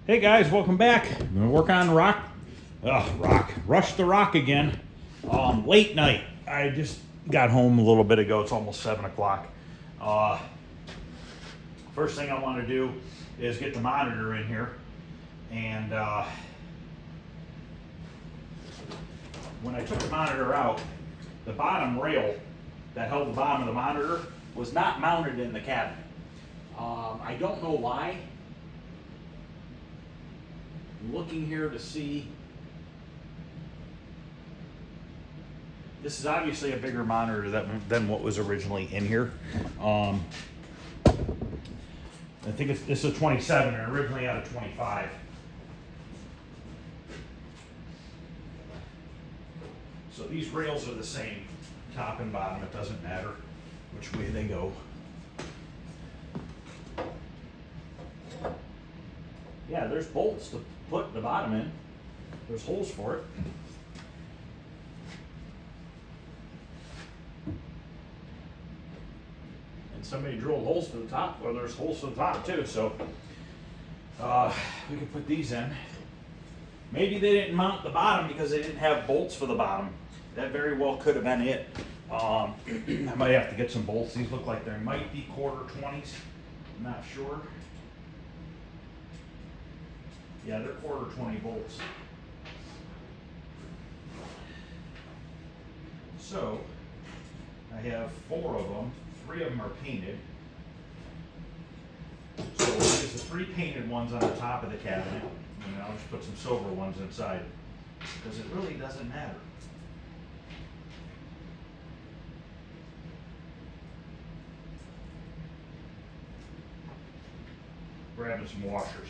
Hey guys, welcome back. I'm gonna work on Rush the Rock again. Late night. I just got home a little bit ago. It's almost 7 o'clock. First thing I want to do is get the monitor in here. And when I took the monitor out, the bottom rail that held the bottom of the monitor was not mounted in the cabinet. I don't know why. I'm looking here to see. This is obviously a bigger monitor than what was originally in here. I think this is a 27 and originally had a 25. So these rails are the same, top and bottom. It doesn't matter which way they go. Yeah, there's bolts to put the bottom in. There's holes for it. And somebody drilled holes for the top. Well, there's holes for the top too, so we could put these in. Maybe they didn't mount the bottom because they didn't have bolts for the bottom. That very well could have been it. I might have to get some bolts. These look like there might be quarter 20s. I'm not sure. Yeah, they're quarter 20 bolts. So, I have 4 of them. 3 of them are painted. So we'll use the 3 painted ones on the top of the cabinet. And I'll just put some silver ones inside. Because it really doesn't matter. Grabbing some washers.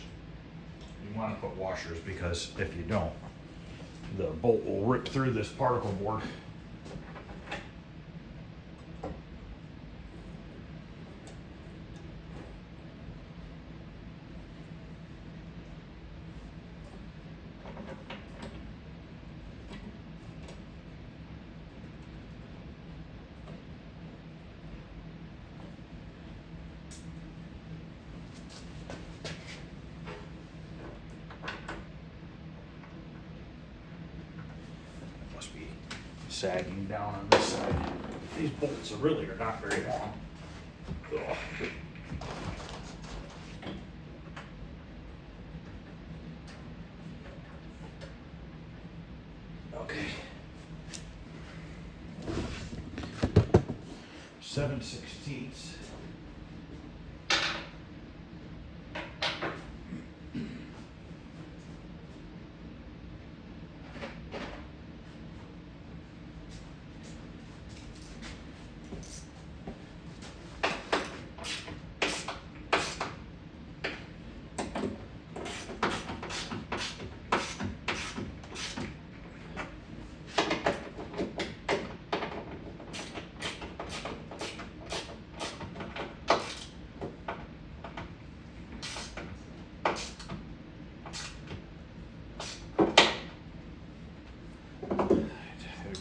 You want to put washers because if you don't, the bolt will rip through this particle board. Sagging down on this side. These bolts really are not very long. Ugh. Okay. 7/16.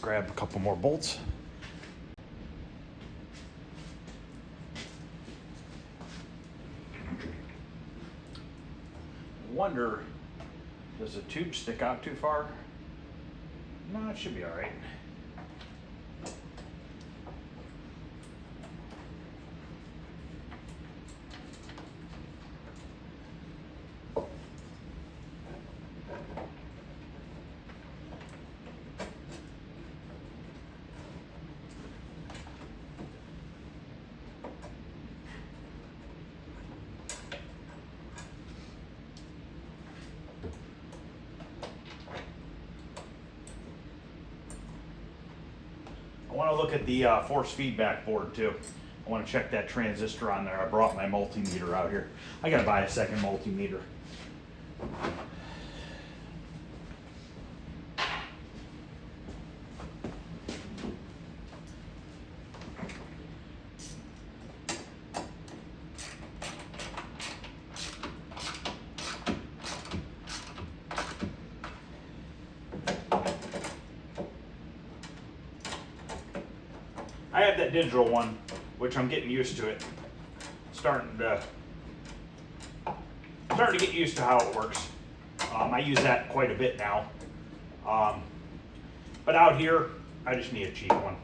Grab a couple more bolts. I wonder, does the tube stick out too far? No, it should be all right. I want to look at the force feedback board too. I want to check that transistor on there. I brought my multimeter out here. I got to buy a second multimeter. I have that digital one, which I'm getting used to it. Starting to starting to get used to how it works. I use that quite a bit now. But out here, I just need a cheap one.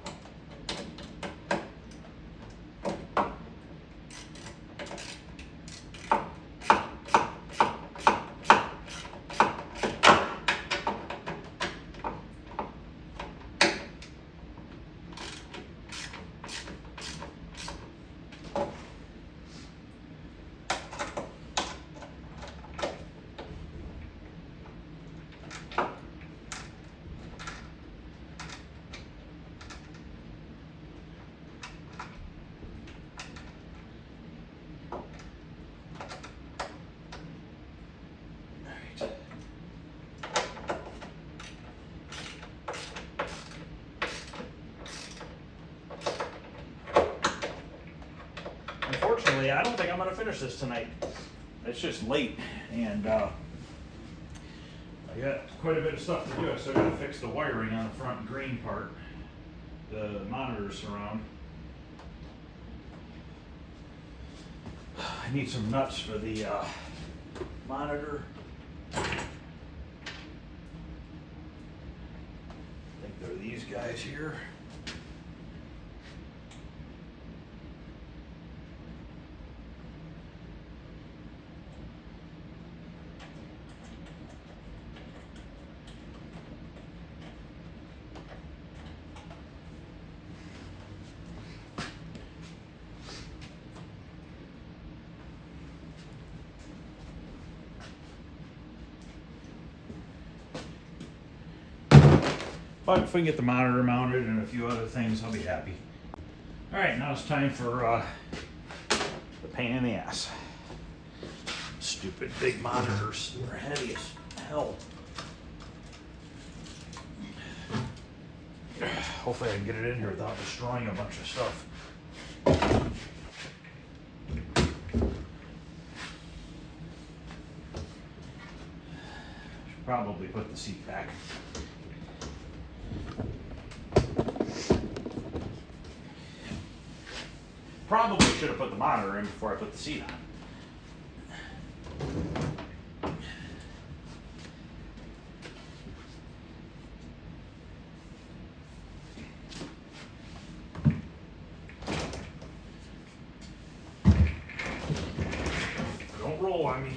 Unfortunately, I don't think I'm going to finish this tonight. It's just late, and I got quite a bit of stuff to do. I still got to fix the wiring on the front green part, the monitor surround. I need some nuts for the monitor. I think they're these guys here. But if we can get the monitor mounted and a few other things, I'll be happy. All right, now it's time for the pain in the ass. Stupid big monitors. They're heavy as hell. Hopefully I can get it in here without destroying a bunch of stuff. Should probably put the seat back. Probably should have put the monitor in before I put the seat on. Don't roll on me.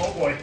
Oh boy.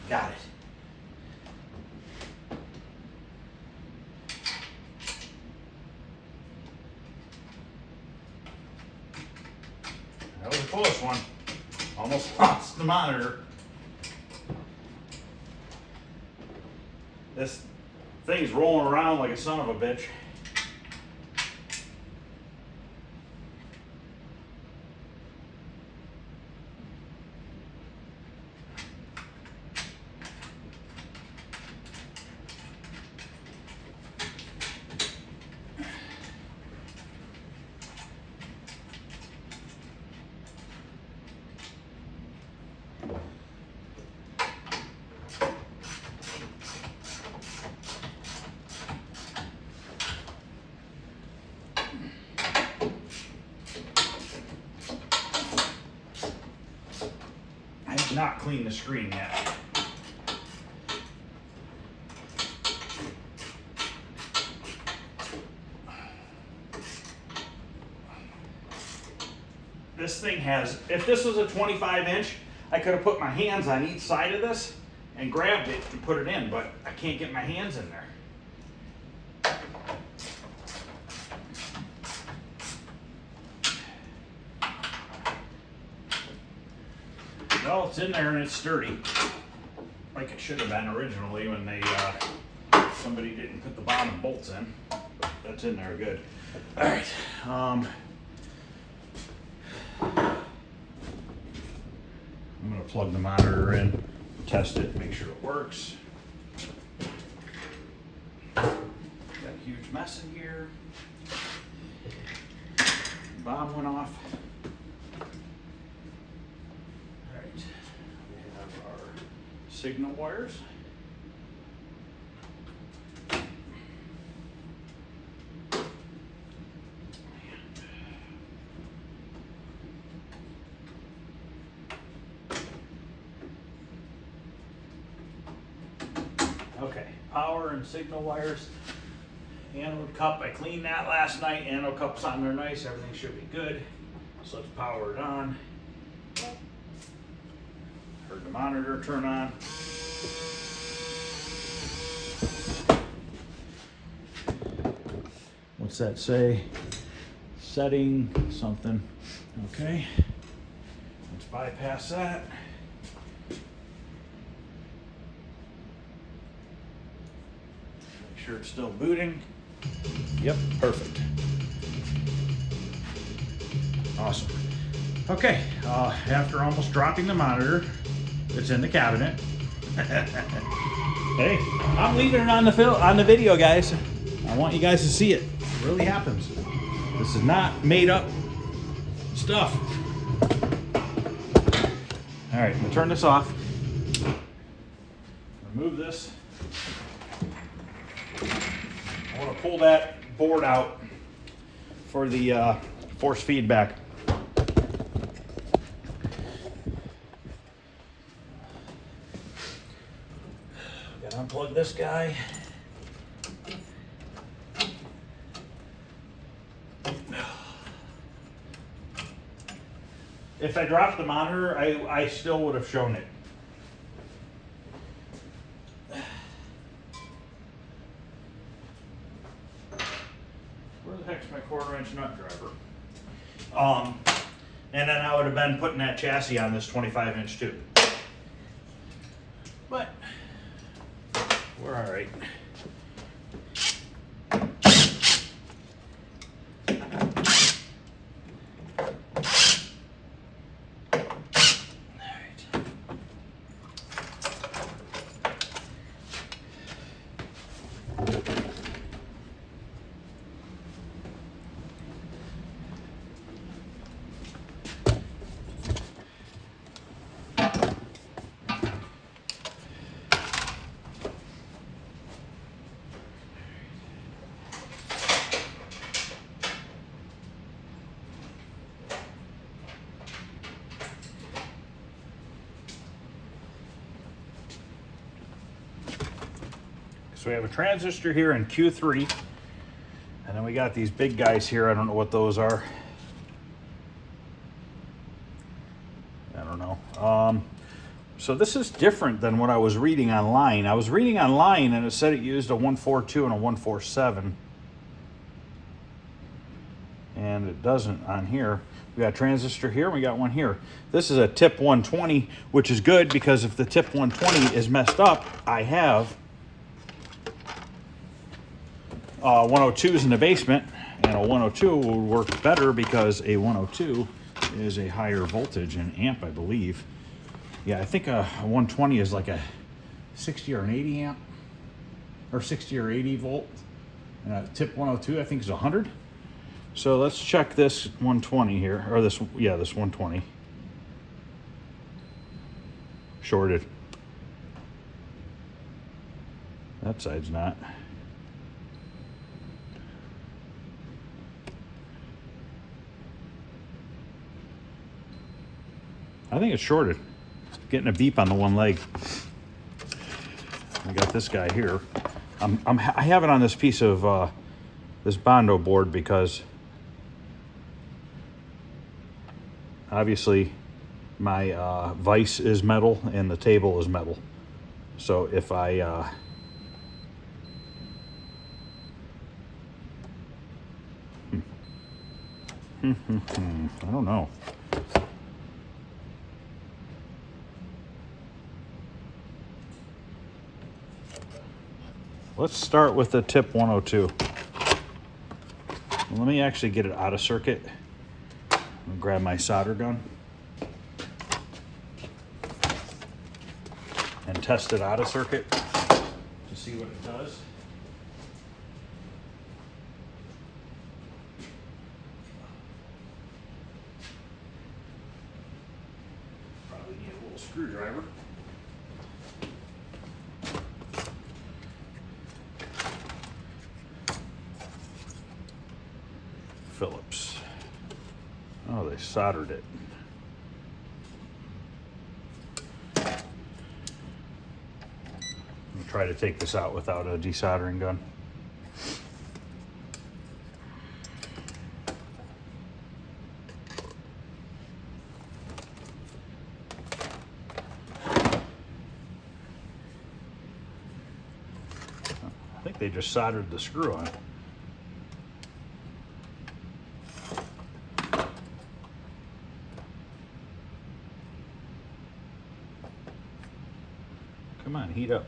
Got it. That was a close one. Almost lost the monitor. This thing's rolling around like a son of a bitch. Not clean the screen yet. this thing has, if this was a 25-inch, I could have put my hands on each side of this and grabbed it and put it in, but I can't get my hands in there. Well, it's in there and it's sturdy, like it should have been originally when they somebody didn't put the bottom bolts in. But that's in there good. All right. I'm gonna plug the monitor in, test it, make sure it works. Got a huge mess in here. Bomb went off. Signal wires. Okay, power and signal wires. Anode cup, I cleaned that last night. Anode cup's on there nice, everything should be good. So let's power it on. Heard the monitor turn on. What's that say? Setting something. Okay. Let's bypass that. Make sure it's still booting. Yep, perfect. Awesome. Okay, after almost dropping the monitor, it's in the cabinet. Hey, I'm leaving it on the video, guys. I want you guys to see it. It really happens. This is not made up stuff. All right, I'm gonna turn this off. Remove this. I want to pull that board out for the force feedback. Unplug this guy. If I dropped the monitor, I still would have shown it. Where the heck's my 1/4-inch nut driver? And then I would have been putting that chassis on this 25-inch tube. But we're all right. So we have a transistor here in Q3, and then we got these big guys here. I don't know what those are. I don't know. So this is different than what I was reading online. I was reading online and it said it used a 142 and a 147. And it doesn't on here. We got a transistor here, and we got one here. This is a tip 120, which is good because if the tip 120 is messed up, I have 102s in the basement, and a 102 will work better because a 102 is a higher voltage in amp, I believe. Yeah, I think a 120 is like a 60 or an 80 amp, or 60 or 80 volt. And a tip 102, I think, is 100. So let's check this 120 here, or this 120. Shorted. That side's not. I think it's shorted. Getting a beep on the one leg. I got this guy here. I have it on this piece of this Bondo board because obviously my vise is metal and the table is metal. So if I I don't know. Let's start with the tip 102. Let me actually get it out of circuit. I'll grab my solder gun and test it out of circuit to see what it does. Probably need a little screwdriver. Phillips. Oh, they soldered it. I'll try to take this out without a desoldering gun. I think they just soldered the screw on. Come on, heat up.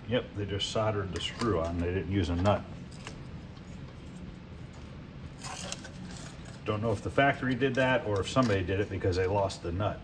Yep, they just soldered the screw on. They didn't use a nut. Don't know if the factory did that or if somebody did it because they lost the nut.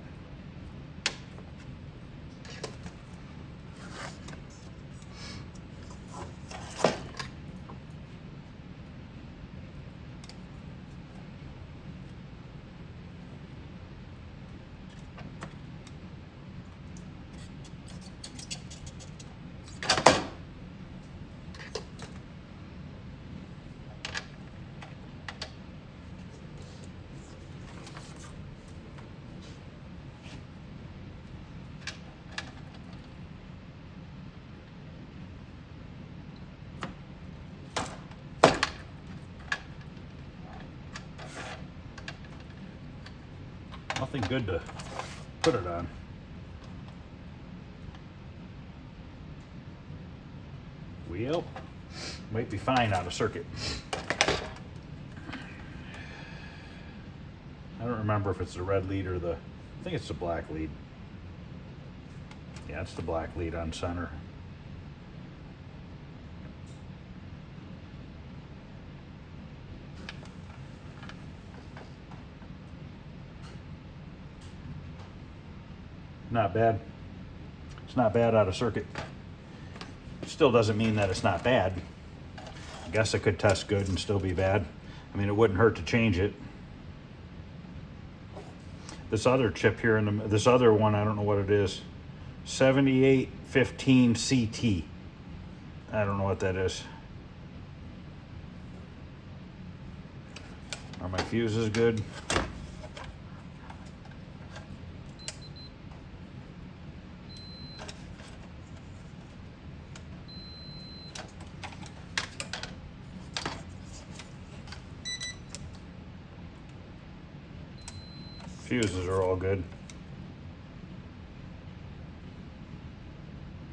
Nothing good to put it on. Well, might be fine out of circuit. I don't remember if it's the red lead or I think it's the black lead. Yeah, it's the black lead on center. Not bad. It's not bad out of circuit. Still doesn't mean that it's not bad. I guess it could test good and still be bad. I mean, it wouldn't hurt to change it. This other chip here, this other one, I don't know what it is. 7815 CT. I don't know what that is. Are my fuses good? Fuses are all good.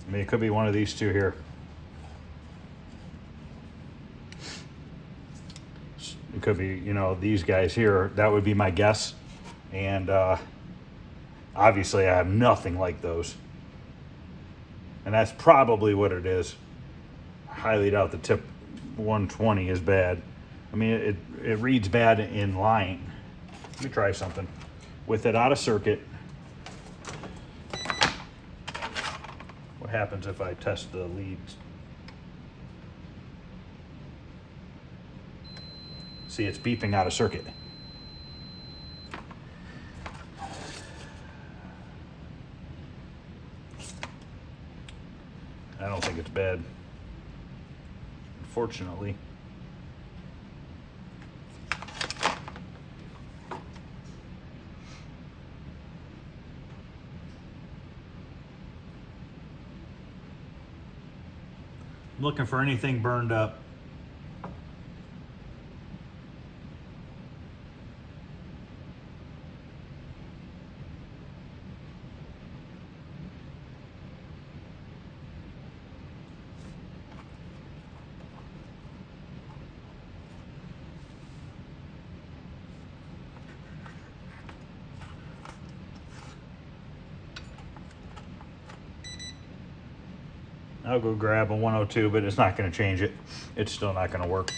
I mean, it could be one of these two here. It could be, you know, these guys here. That would be my guess. And obviously I have nothing like those. And that's probably what it is. I highly doubt the tip 120 is bad. I mean, it reads bad in line. Let me try something. With it out of circuit, what happens if I test the leads? See, it's beeping out of circuit. I don't think it's bad, unfortunately. I'm looking for anything burned up. I'll go grab a 102, but it's not going to change it. It's still not going to work.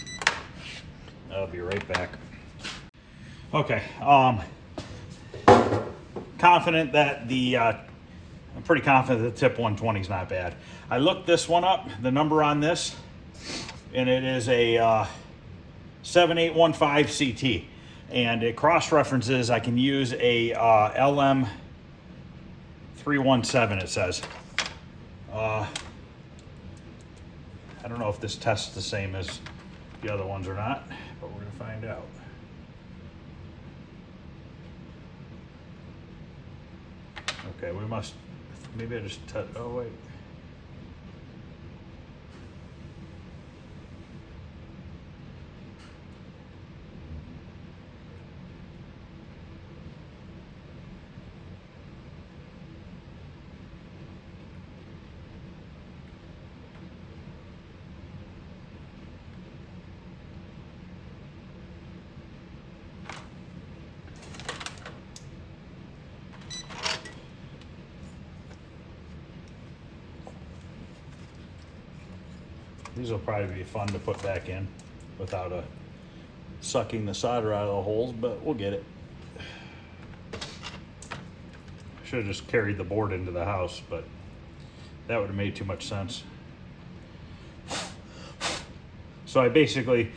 I'll be right back. Okay, confident that I'm pretty confident the tip 120 is not bad. I looked this one up, the number on this, and it is a 7815 CT. And it cross-references, I can use a LM 317, it says. I don't know if this tests the same as the other ones or not, but we're gonna find out. Okay, we must, maybe I just, oh wait. These will probably be fun to put back in without sucking the solder out of the holes, but we'll get it. Should have just carried the board into the house, but that would have made too much sense. So I basically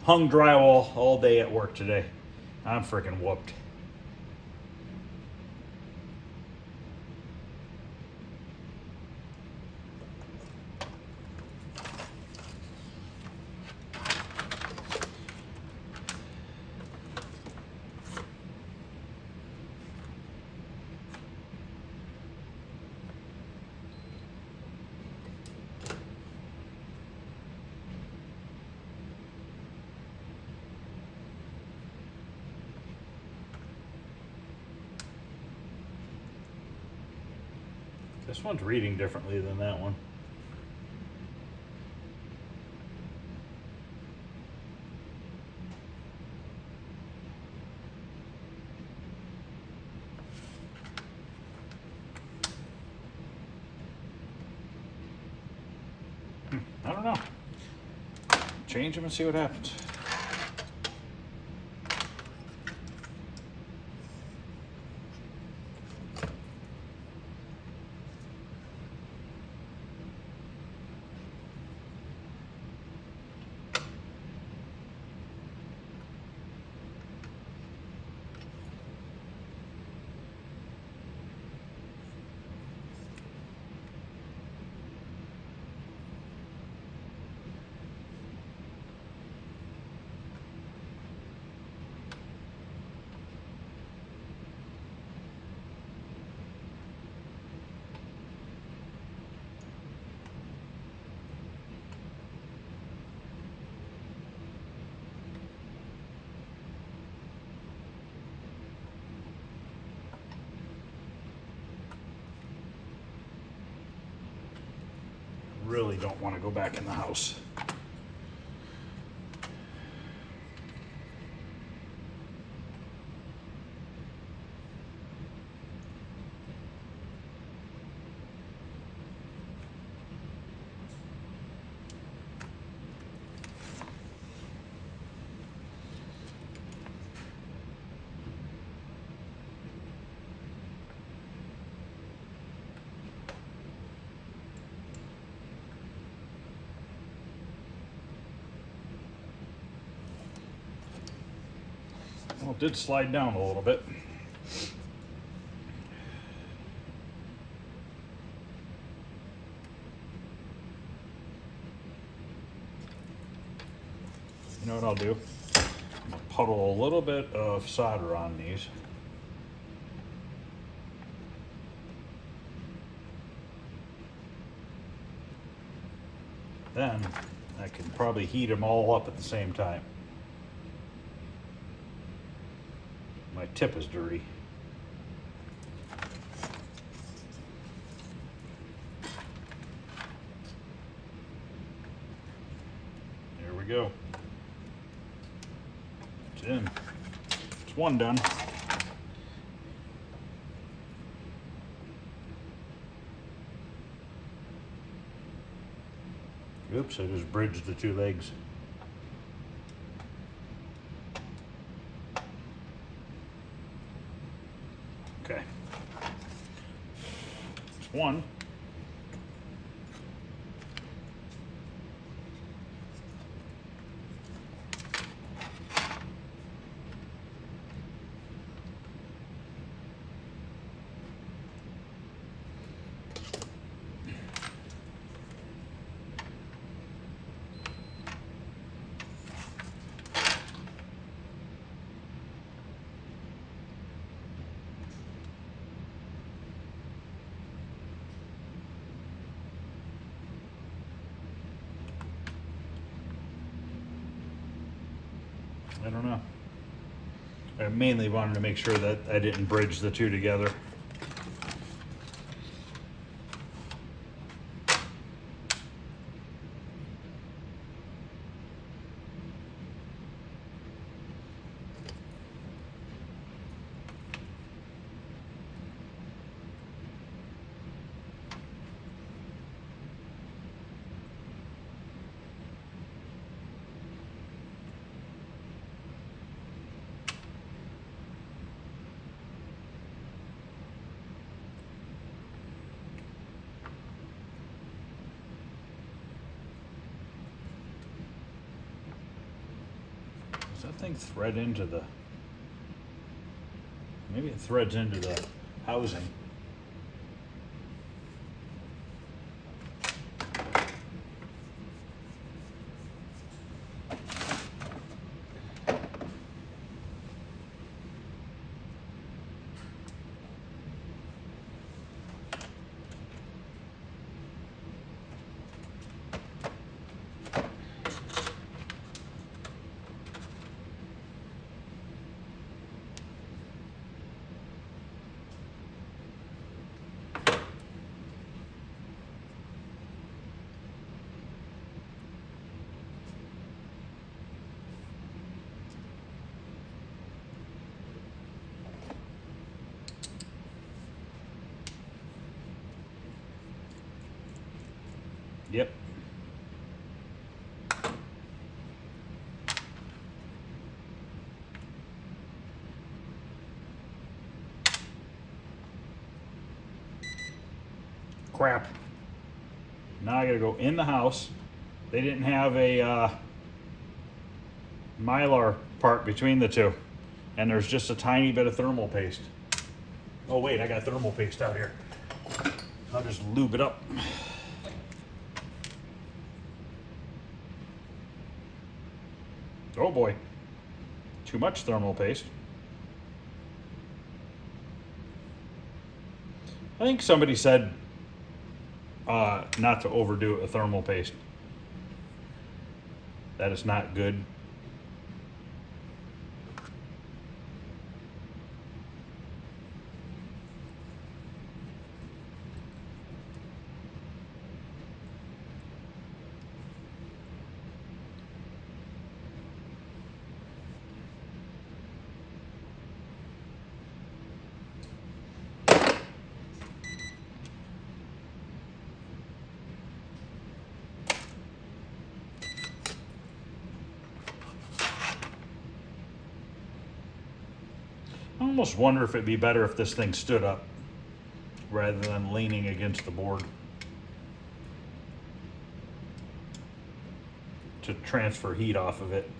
hung drywall all day at work today. I'm freaking whooped. This one's reading differently than that one. I don't know. Change them and see what happens. Really don't want to go back in the house. Well, it did slide down a little bit. know what I'll do? I'm gonna puddle a little bit of solder on these. Then I can probably heat them all up at the same time. My tip is dirty. There we go. It's in. It's one done. Oops, I just bridged the two legs. Okay. It's one. I don't know. I mainly wanted to make sure that I didn't bridge the two together. Does that thing thread into the... Maybe it threads into the housing. Yep. Crap. Now I gotta go in the house. They didn't have a Mylar part between the two. And there's just a tiny bit of thermal paste. Oh wait, I got thermal paste out here. I'll just lube it up. Oh boy, too much thermal paste. I think somebody said not to overdo it with thermal paste. That is not good. I almost wonder if it'd be better if this thing stood up rather than leaning against the board to transfer heat off of it.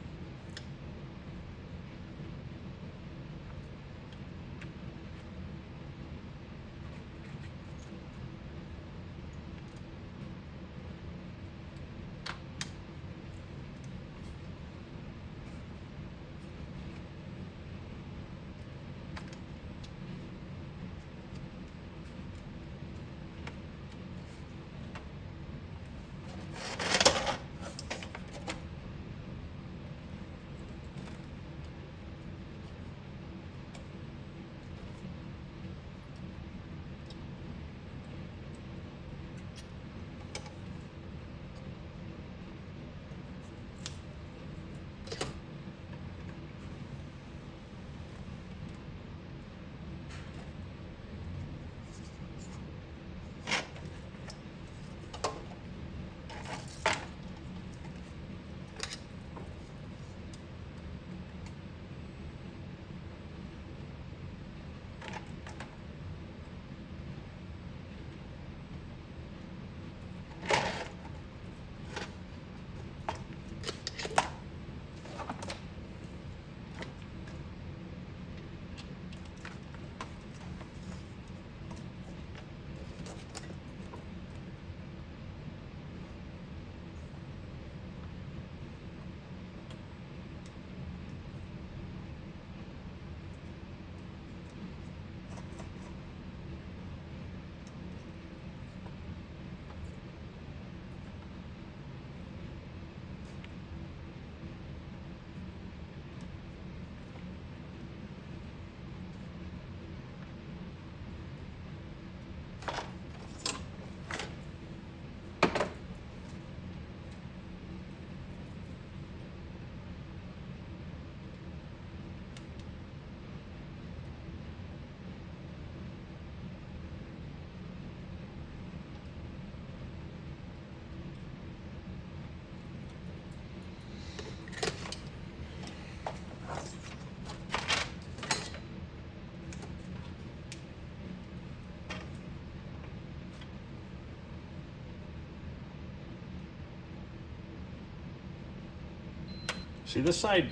See this side,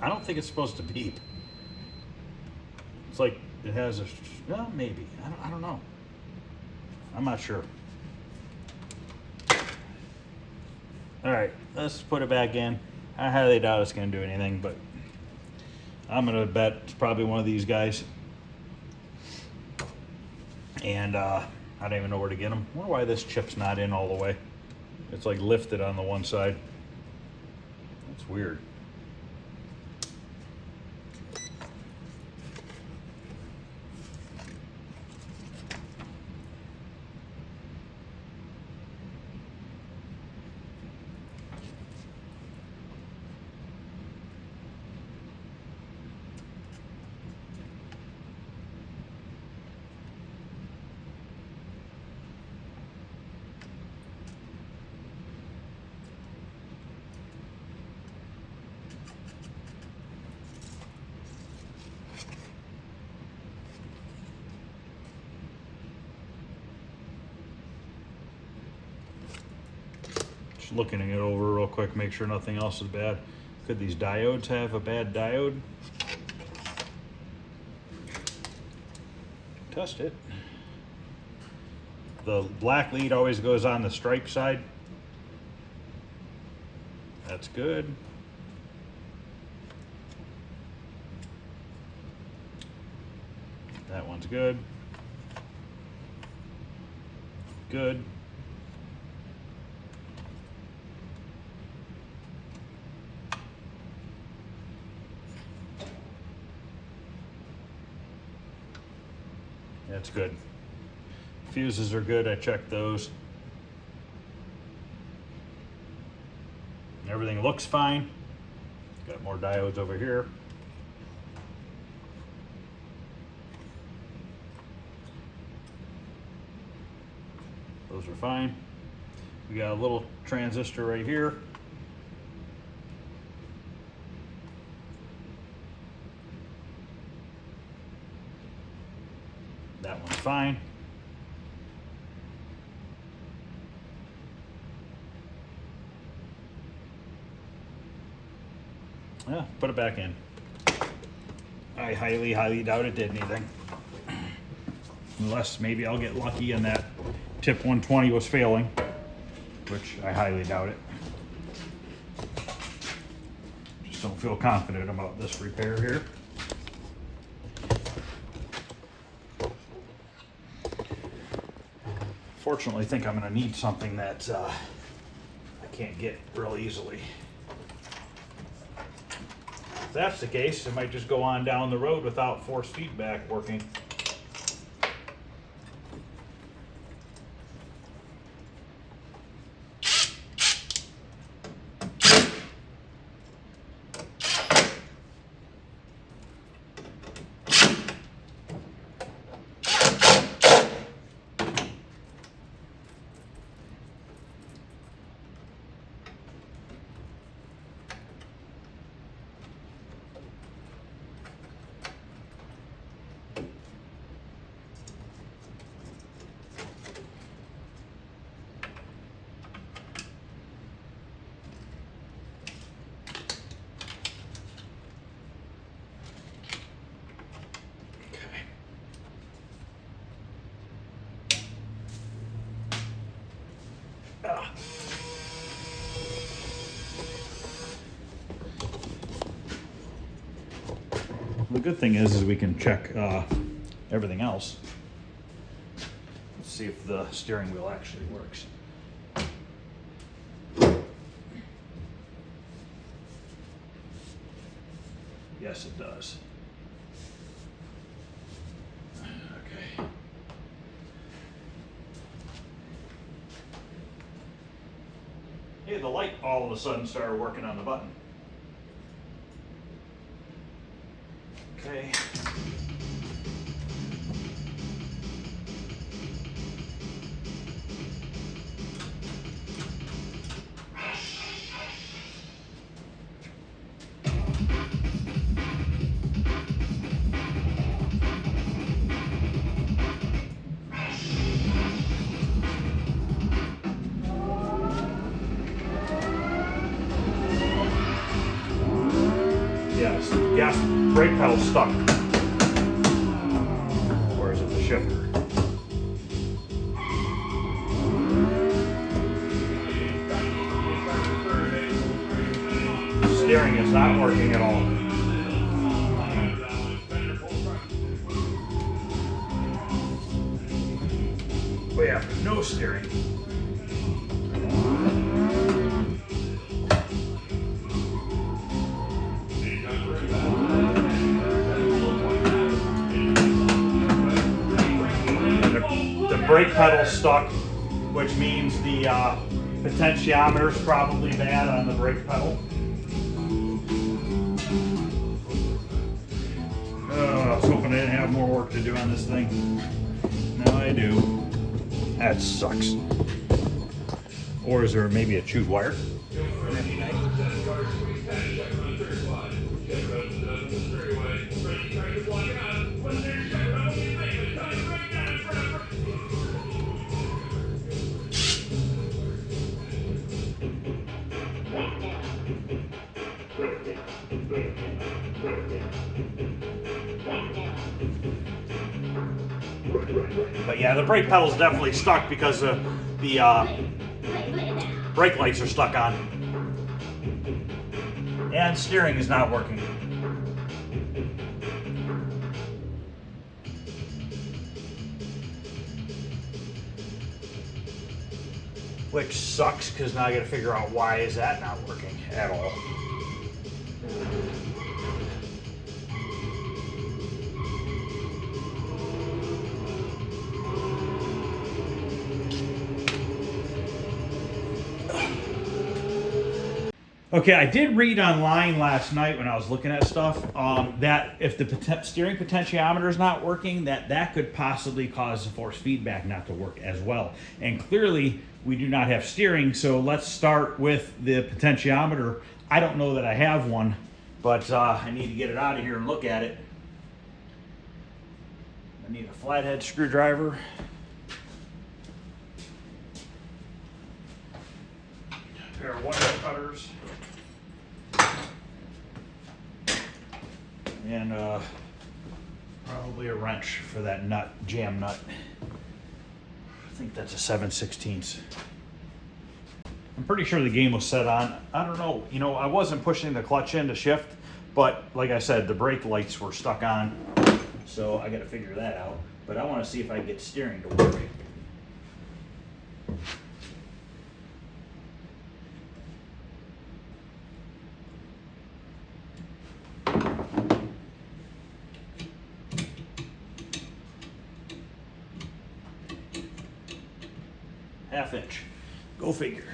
I don't think it's supposed to beep. It's like it has a, well, maybe, I don't know. I'm not sure. All right, let's put it back in. I highly doubt it's gonna do anything, but I'm gonna bet it's probably one of these guys. And I don't even know where to get them. I wonder why this chip's not in all the way. It's like lifted on the one side. That's weird. Looking it over real quick, make sure nothing else is bad. Could these diodes have a bad diode? Test it. The black lead always goes on the stripe side. That's good. That one's good. Good. That's good. Fuses are good. I checked those. Everything looks fine. Got more diodes over here. Those are fine. We got a little transistor right here. That one's fine. Yeah, put it back in. I highly doubt it did anything. Unless maybe I'll get lucky and that tip 120 was failing, which I highly doubt it. Just don't feel confident about this repair here. Fortunately, I think I'm going to need something that I can't get real easily. If that's the case, it might just go on down the road without force feedback working. The good thing is we can check everything else. Let's see if the steering wheel actually works. Yes, it does. Okay. Hey, the light all of a sudden started working on the button. Okay. Yes, brake pedal's stuck. Or is it the shifter? Steering is not working at all. We have no steering. The brake pedal's stuck, which means the potentiometer's probably bad on the brake pedal. I was hoping I didn't have more work to do on this thing. Now I do. That sucks. Or is there maybe a chewed wire? But yeah, the brake pedal's definitely stuck because the brake lights are stuck on. And steering is not working. Which sucks because now I gotta figure out why is that not working at all. Okay, I did read online last night when I was looking at stuff that if the steering potentiometer is not working, that could possibly cause the force feedback not to work as well. And clearly, we do not have steering, so let's start with the potentiometer. I don't know that I have one, but I need to get it out of here and look at it. I need a flathead screwdriver. A pair of wire cutters. And probably a wrench for that nut, jam nut. I think that's a 7/16. I'm pretty sure the game was set on. I don't know, you know, I wasn't pushing the clutch in to shift, but like I said, the brake lights were stuck on, so I gotta figure that out. But I wanna see if I can get steering to work. Half inch. Go figure.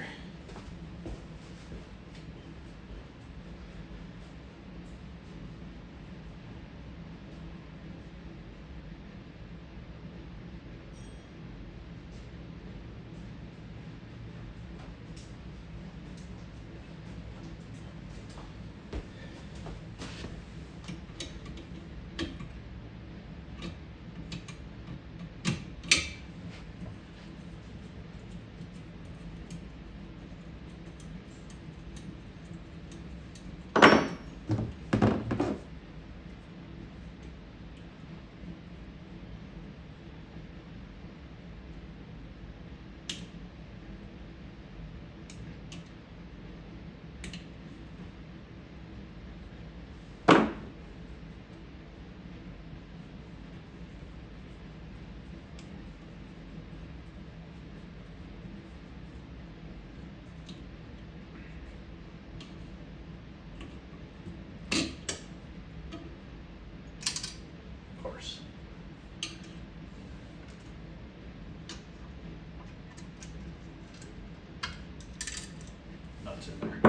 Nuts in there.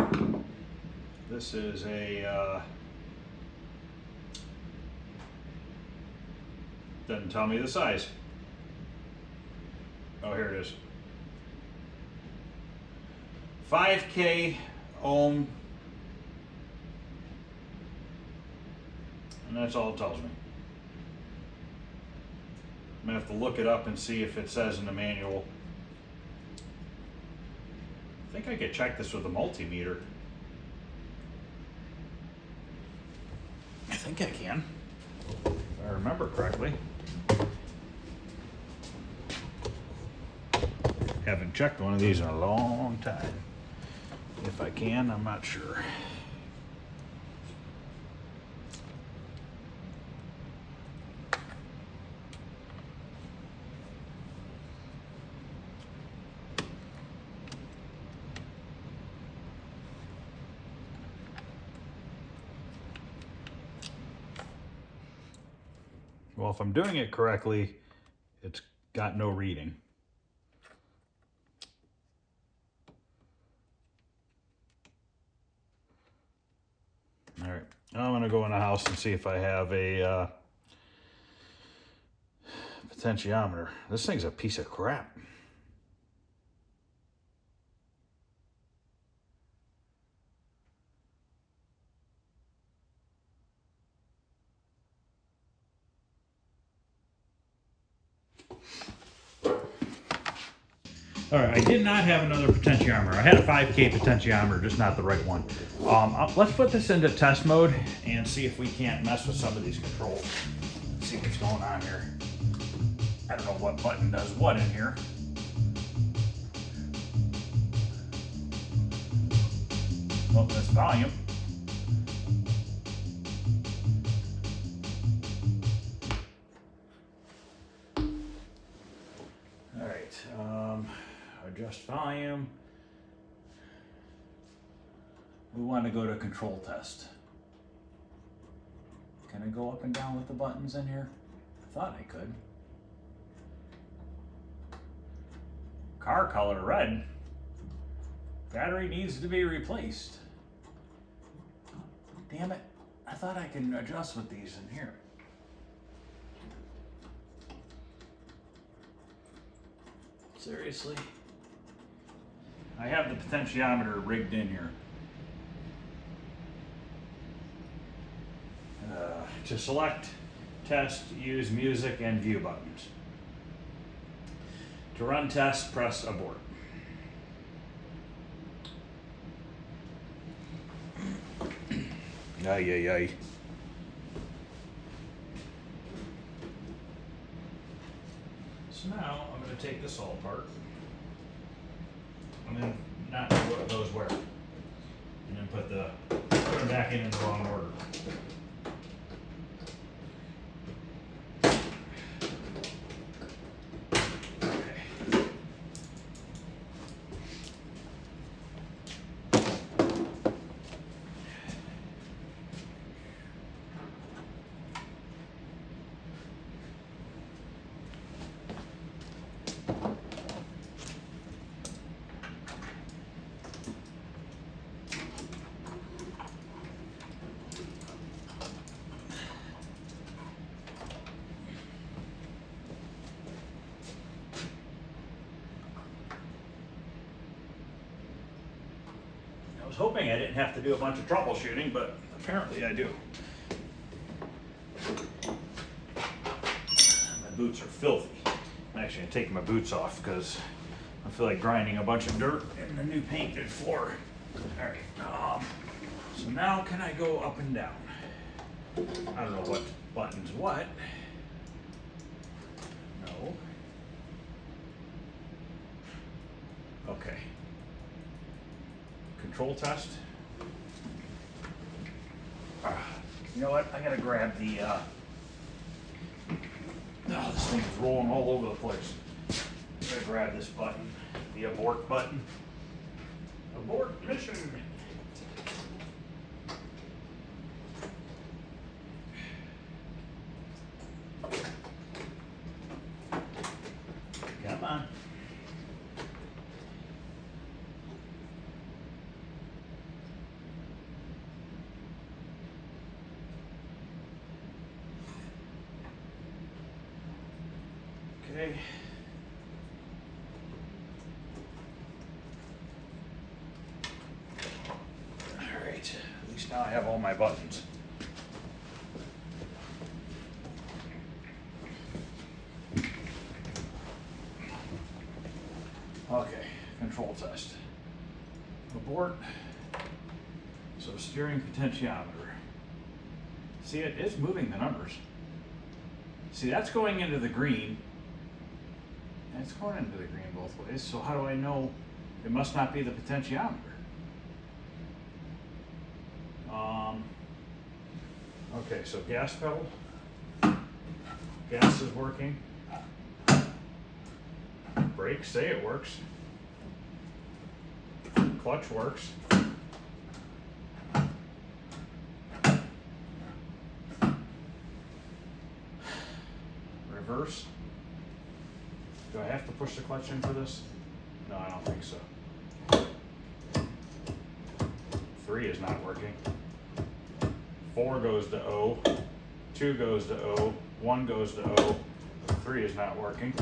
This is a doesn't tell me the size. Oh, here it is. 5K ohm, and that's all it tells me. I'm gonna have to look it up and see if it says in the manual. I think I could check this with a multimeter. I think I can, if I remember correctly. Haven't checked one of these in a long time. If I can, I'm not sure. Well, if I'm doing it correctly, it's got no reading. All right, now I'm gonna go in the house and see if I have a potentiometer. This thing's a piece of crap. All right, I did not have another potentiometer. I had a 5K potentiometer, just not the right one. Let's put this into test mode and see if we can't mess with some of these controls. Let's see what's going on here. I don't know what button does what in here. Well, that's volume. All right, adjust volume. We want to go to control test. Can I go up and down with the buttons in here? I thought I could. Car color red. Battery needs to be replaced. Damn it. I thought I could adjust with these in here. Seriously? I have the potentiometer rigged in here. To select, test, use music and view buttons. To run test, press abort. Ay, ay, ay. So now I'm going to take this all apart. And then not know what goes where. And then put them back in the wrong order. I was hoping I didn't have to do a bunch of troubleshooting, but apparently I do. My boots are filthy. I'm actually gonna take my boots off because I feel like grinding a bunch of dirt in the new painted floor. All right, so now can I go up and down? I don't know what button's what. No. Okay. Control test. You know what? I gotta grab the. Oh, this thing is rolling all over the place. I gotta grab this button, the abort button. Abort mission. Come on. Okay. All right, at least now I have all my buttons. Okay, control test. Abort. So steering potentiometer. See, it is moving the numbers. See, that's going into the green. And it's going into the green both ways. So how do I know it must not be the potentiometer? Okay, so gas pedal. Gas is working. Brakes say it works. Clutch works. Reverse. Do I have to push the clutch in for this? No, I don't think so. 3 is not working. 4 goes to O. 2 goes to O. 1 goes to O. 3 is not working.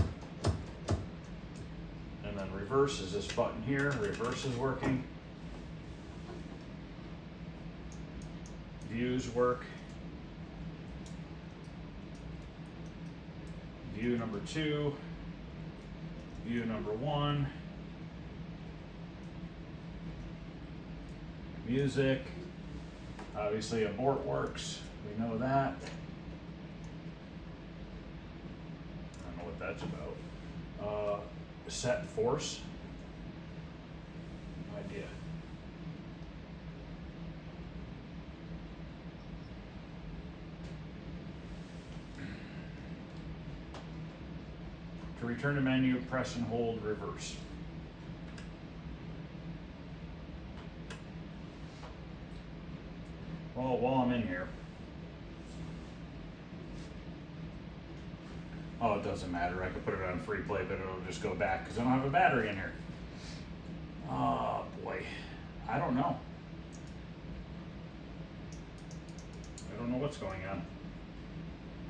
And then reverse is this button here. Reverse is working. Views work. View number 2. View number 1. Music. Obviously abort works. We know that. I don't know what that's about. Set force. No idea. To return to menu, press and hold reverse. Well, while I'm in here, oh, it doesn't matter. I could put it on free play, but it'll just go back because I don't have a battery in here. Oh boy, I don't know. I don't know what's going on.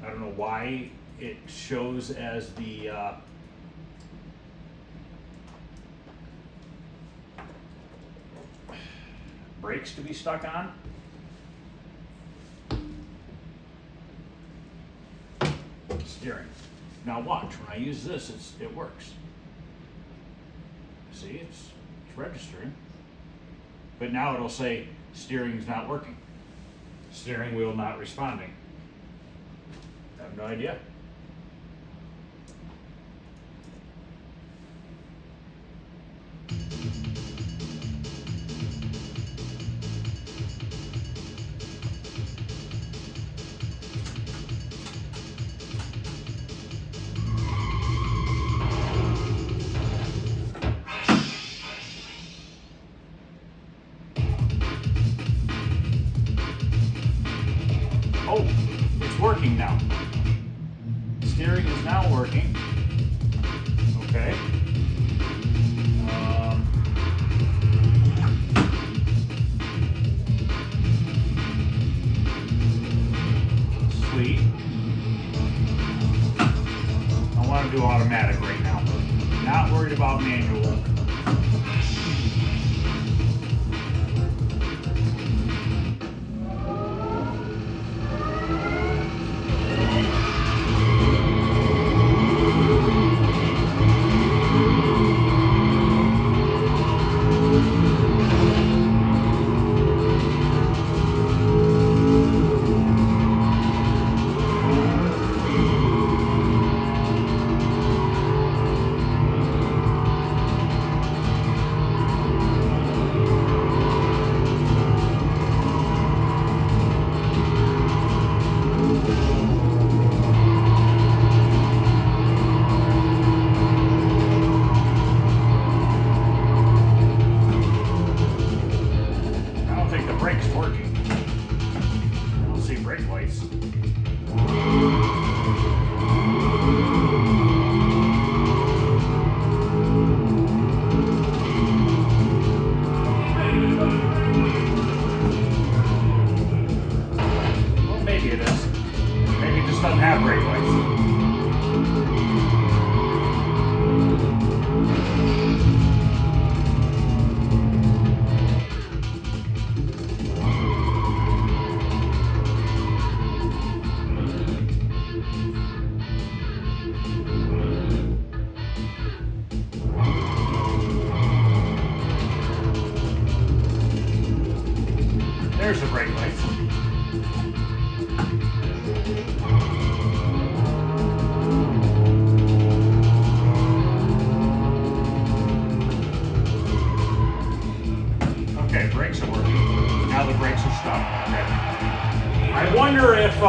I don't know why it shows as the brakes to be stuck on. Steering. Now watch, when I use this, it works. See, it's registering. But now it'll say steering's not working. Steering wheel not responding. I have no idea. Oh, it's working now. Steering is now working. Okay. Sweet. I want to do automatic right now. Not worried about manual. Doesn't have brake lights. There's the brake lights. if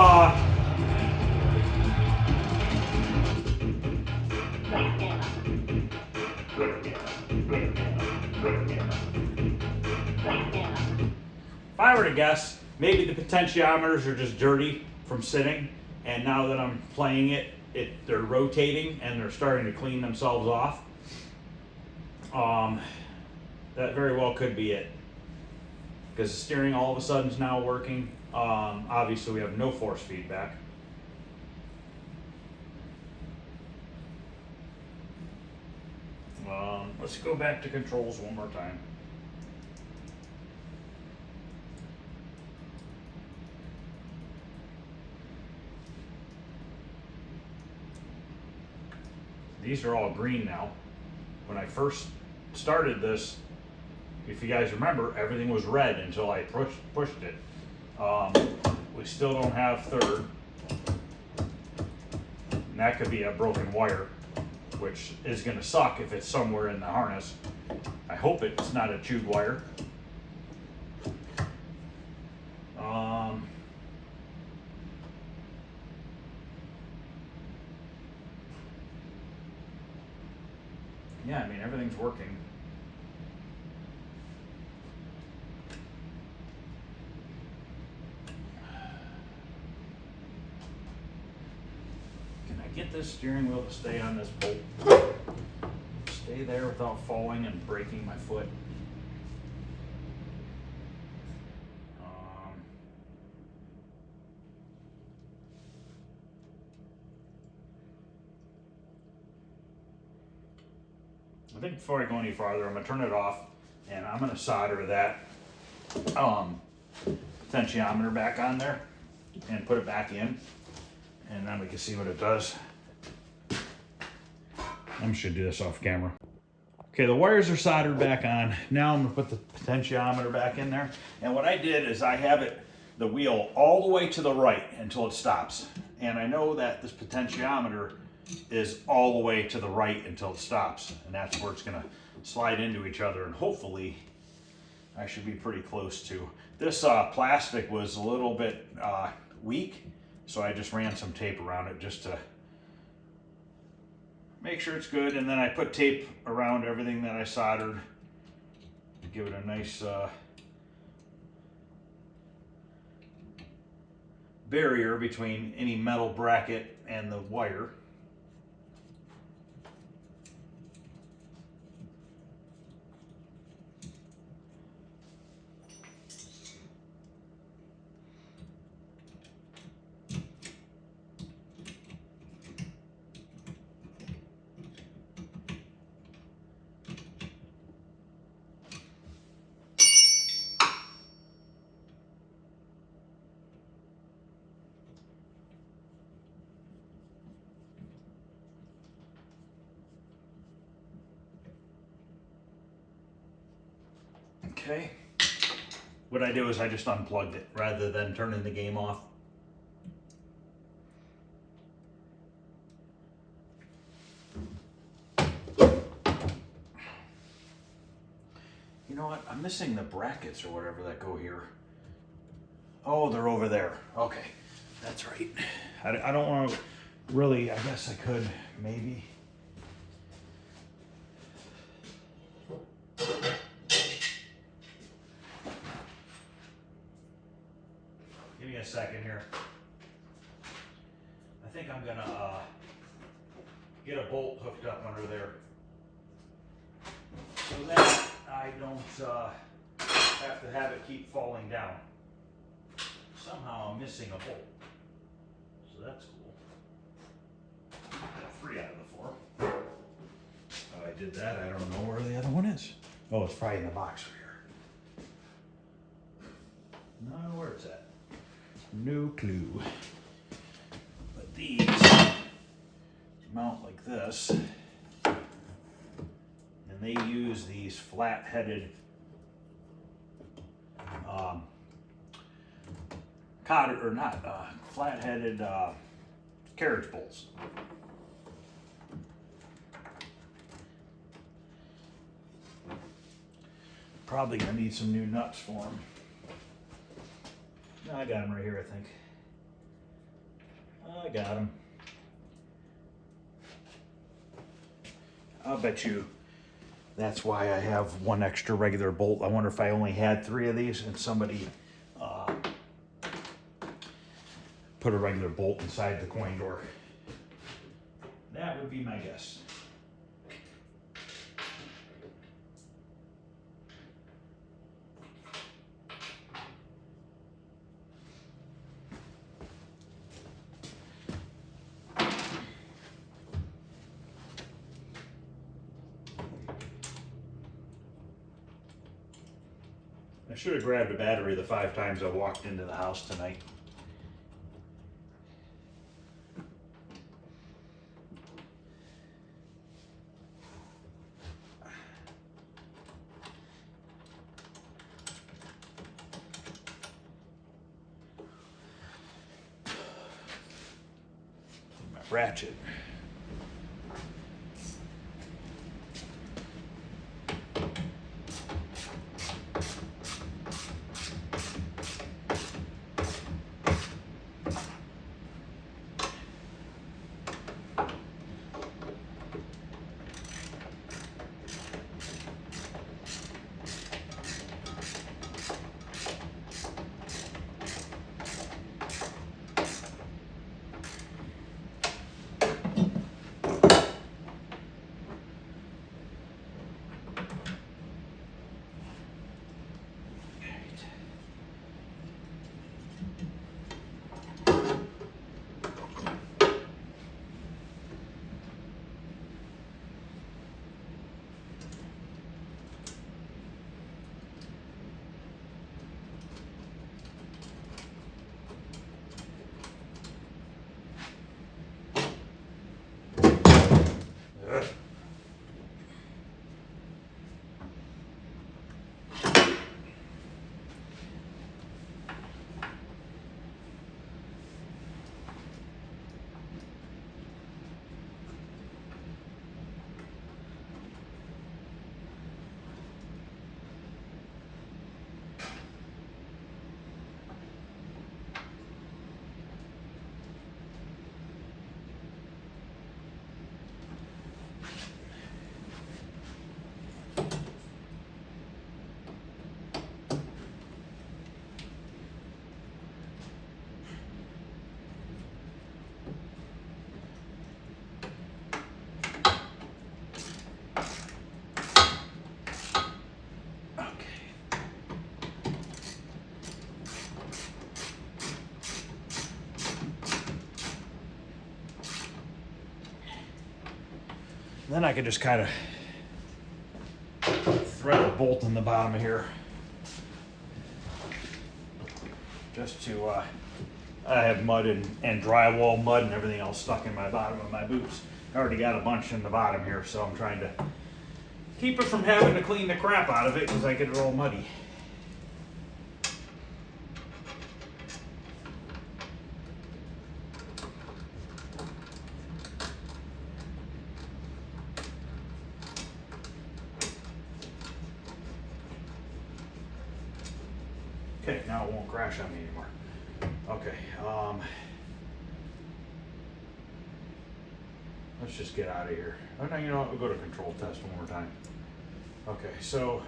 I were to guess, maybe the potentiometers are just dirty from sitting, and now that I'm playing it, they're rotating and they're starting to clean themselves off. That very well could be it. Because the steering all of a sudden is now working. Obviously we have no force feedback. Let's go back to controls one more time. These are all green now. When I first started this, if you guys remember, everything was red until I pushed it. We still don't have third. And that could be a broken wire, which is going to suck if it's somewhere in the harness. I hope it's not a chewed wire. Yeah, I mean, everything's working. Can I get this steering wheel to stay on this bolt? Stay there without falling and breaking my foot. I think before I go any farther, I'm gonna turn it off and I'm gonna solder that potentiometer back on there and put it back in, and then we can see what it does. I should do this off camera. Okay, the wires are soldered back on. Now I'm gonna put the potentiometer back in there. And what I did is I have the wheel all the way to the right until it stops. And I know that this potentiometer is all the way to the right until it stops. And that's where it's gonna slide into each other, and hopefully I should be pretty close to. This plastic was a little bit weak, so I just ran some tape around it just to make sure it's good. And then I put tape around everything that I soldered to give it a nice barrier between any metal bracket and the wire. Okay. What I do is I just unplugged it rather than turning the game off. You know what? I'm missing the brackets or whatever that go here. Oh, they're over there. Okay, that's right. I don't want to really, I guess I could maybe. Give me a second here. I think I'm gonna get a bolt hooked up under there so that I don't have to have it keep falling down. Somehow I'm missing a bolt, so that's cool. 3 out of the 4. Oh, I did that. I don't know where the other one is. Oh, it's probably in the box right here. No, where it's at. No clue. But these mount like this, and they use these flat-headed flat-headed carriage bolts. Probably gonna need some new nuts for them. I got them right here, I think. I got him. I'll bet you that's why I have one extra regular bolt. I wonder if I only had 3 of these and somebody put a regular bolt inside the coin door. That would be my guess. I should have grabbed a battery the 5 times I walked into the house tonight. My ratchet. Then I could just kind of thread a bolt in the bottom of here. Just to, I have mud and drywall mud and everything else stuck in my bottom of my boots. I already got a bunch in the bottom here, so I'm trying to keep it from having to clean the crap out of it because I get it all muddy. Okay, now it won't crash on me anymore. Okay, let's just get out of here. Oh no, you know what? We'll go to control test one more time. Okay, so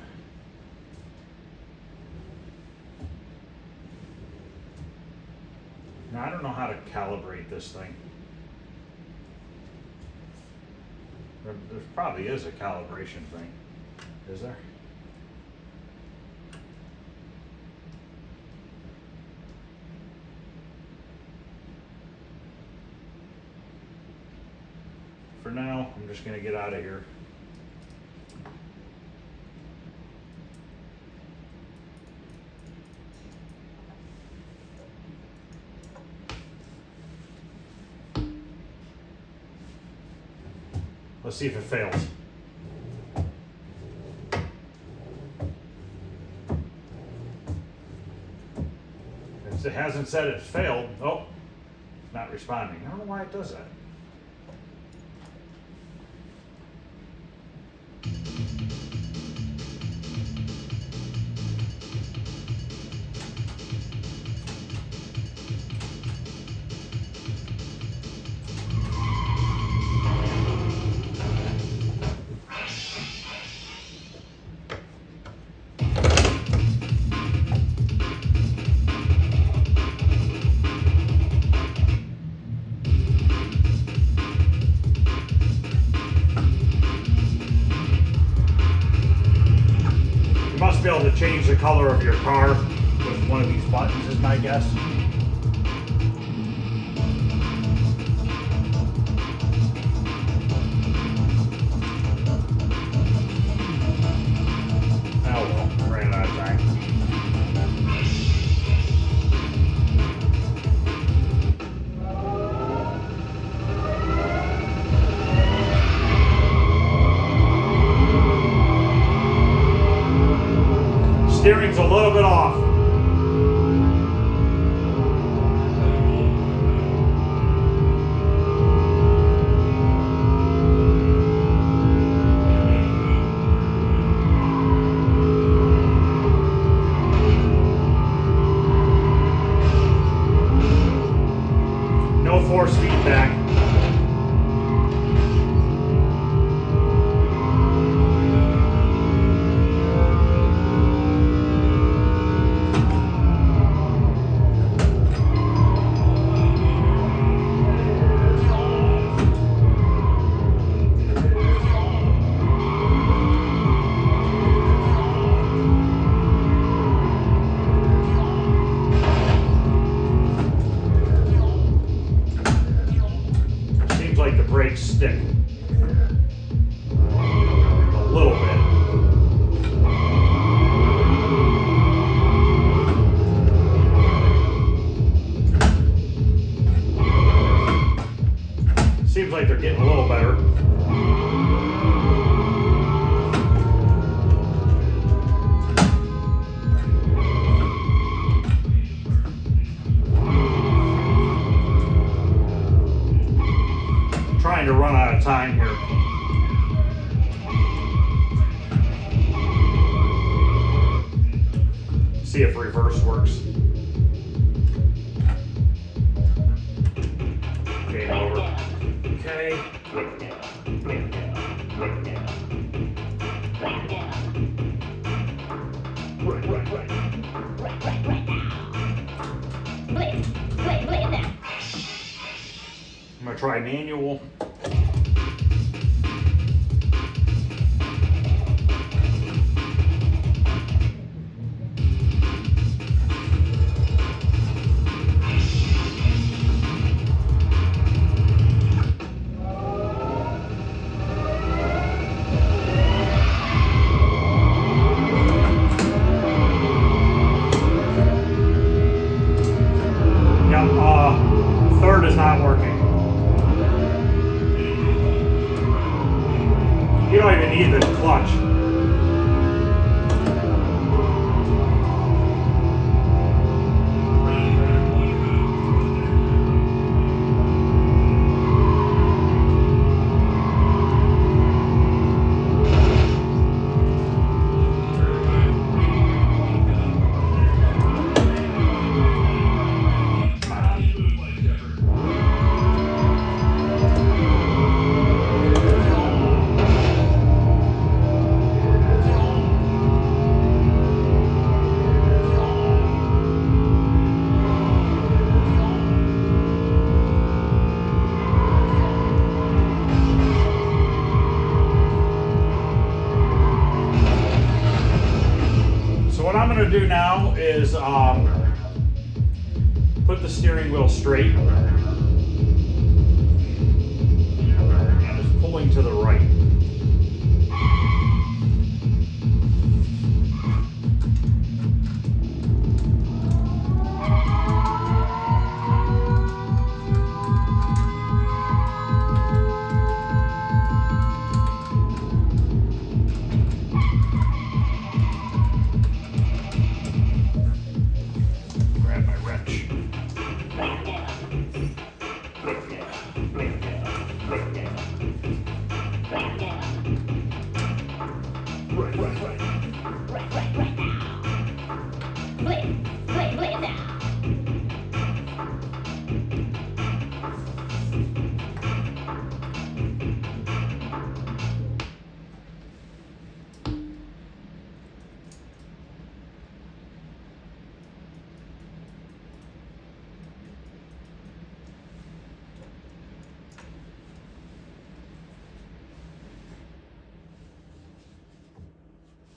now I don't know how to calibrate this thing. There probably is a calibration thing. Is there? For now, I'm just going to get out of here. Let's see if it fails. It hasn't said it's failed. Oh, not responding. I don't know why it does that. must be able to change the color of your car with one of these buttons, is my guess. Oh well, ran out of time. Steering's a little bit off. No force feedback. Like the brakes stick a little bit. Seems like they're getting a little better. Trying to run out of time here. See if reverse works. Game over. Okay. I'm gonna try manual. Third is not working. You don't even need the clutch. What I'm going to do now is put the steering wheel straight and just pulling to the right.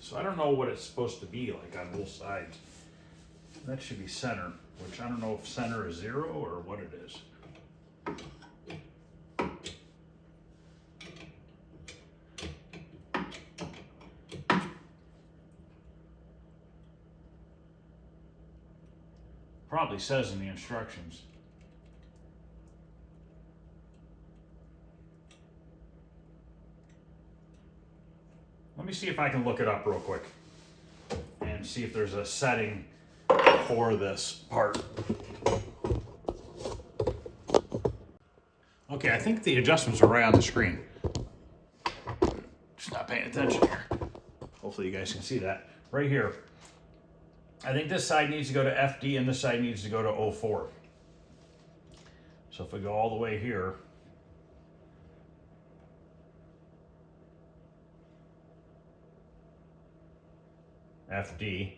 So I don't know what it's supposed to be like on both sides. That should be center, which I don't know if center is 0 or what it is. Probably says in the instructions. Let me see if I can look it up real quick and see if there's a setting for this part. Okay, I think the adjustments are right on the screen. Just not paying attention here. Hopefully you guys can see that. Right here. I think this side needs to go to FD and this side needs to go to 04. So if we go all the way here, FD,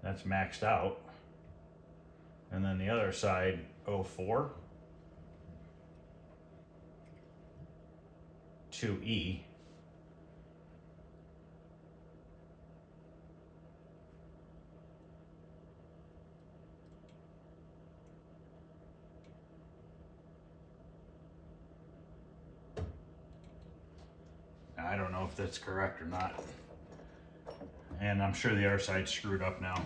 that's maxed out. And then the other side, 04 to E. I don't know if that's correct or not. And I'm sure the other side's screwed up now.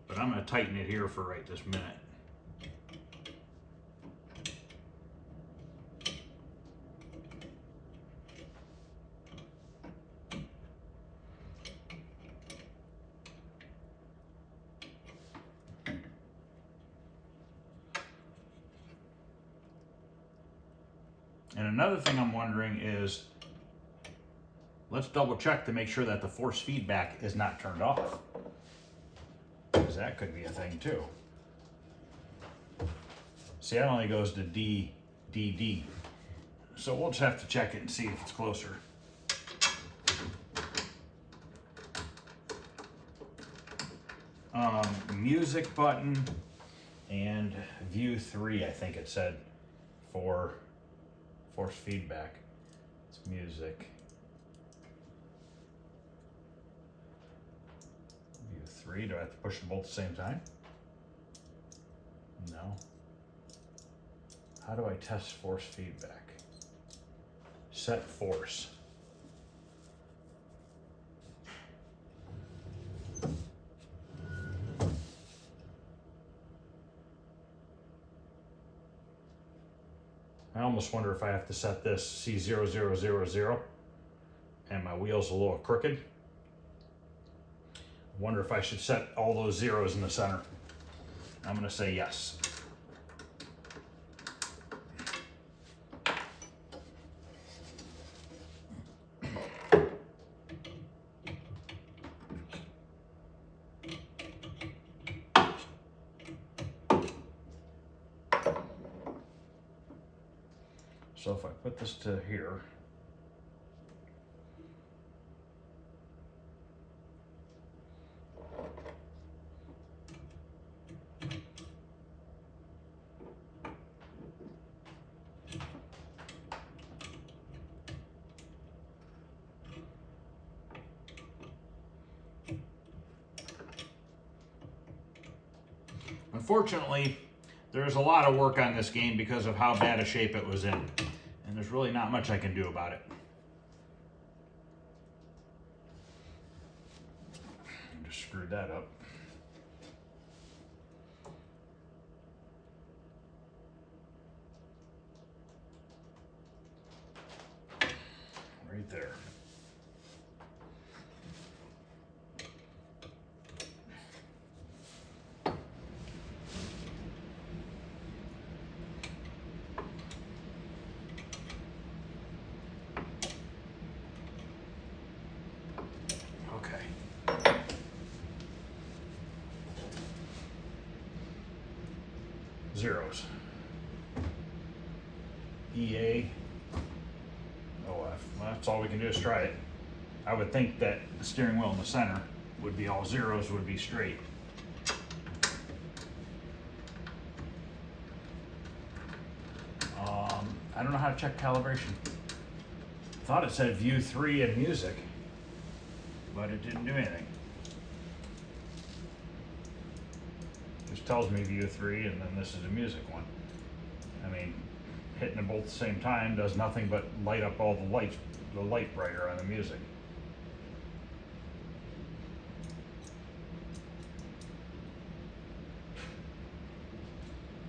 But I'm going to tighten it here for right this minute. And another thing I'm wondering is, let's double check to make sure that the force feedback is not turned off. Because that could be a thing too. See, that only goes to D, D, D. So we'll just have to check it and see if it's closer. Music button and view 3, I think it said, for force feedback. It's music. View 3, do I have to push them both at the same time? No. How do I test force feedback? Set force. I almost wonder if I have to set this C0000 and my wheel's a little crooked. I wonder if I should set all those zeros in the center. I'm going to say yes. So if I put this to here, unfortunately, there's a lot of work on this game because of how bad a shape it was in. And there's really not much I can do about it. I just screwed that up. Right there. Zeros. EA, OF. Well, that's all we can do is try it. I would think that the steering wheel in the center would be all zeros, would be straight. I don't know how to check calibration. Thought it said view 3 and music. but it didn't do anything. Just tells me view 3, and then this is a music one. I mean, hitting them both at the same time does nothing but light up all the lights, the light brighter on the music.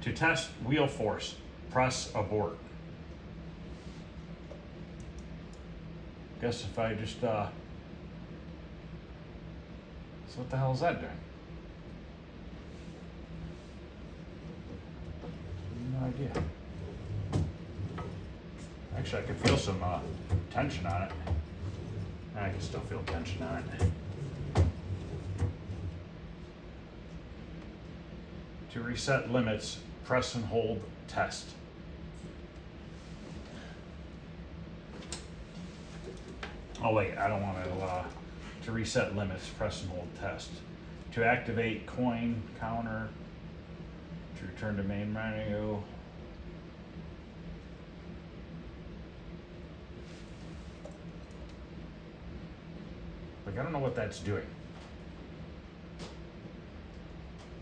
To test wheel force, press abort. Guess if I just, so what the hell is that doing? No idea. Actually, I could feel some tension on it. I can still feel tension on it. To reset limits, press and hold test. Oh wait, I don't want to reset limits, press and hold test. To activate coin counter, to return to main menu. Like, I don't know what that's doing.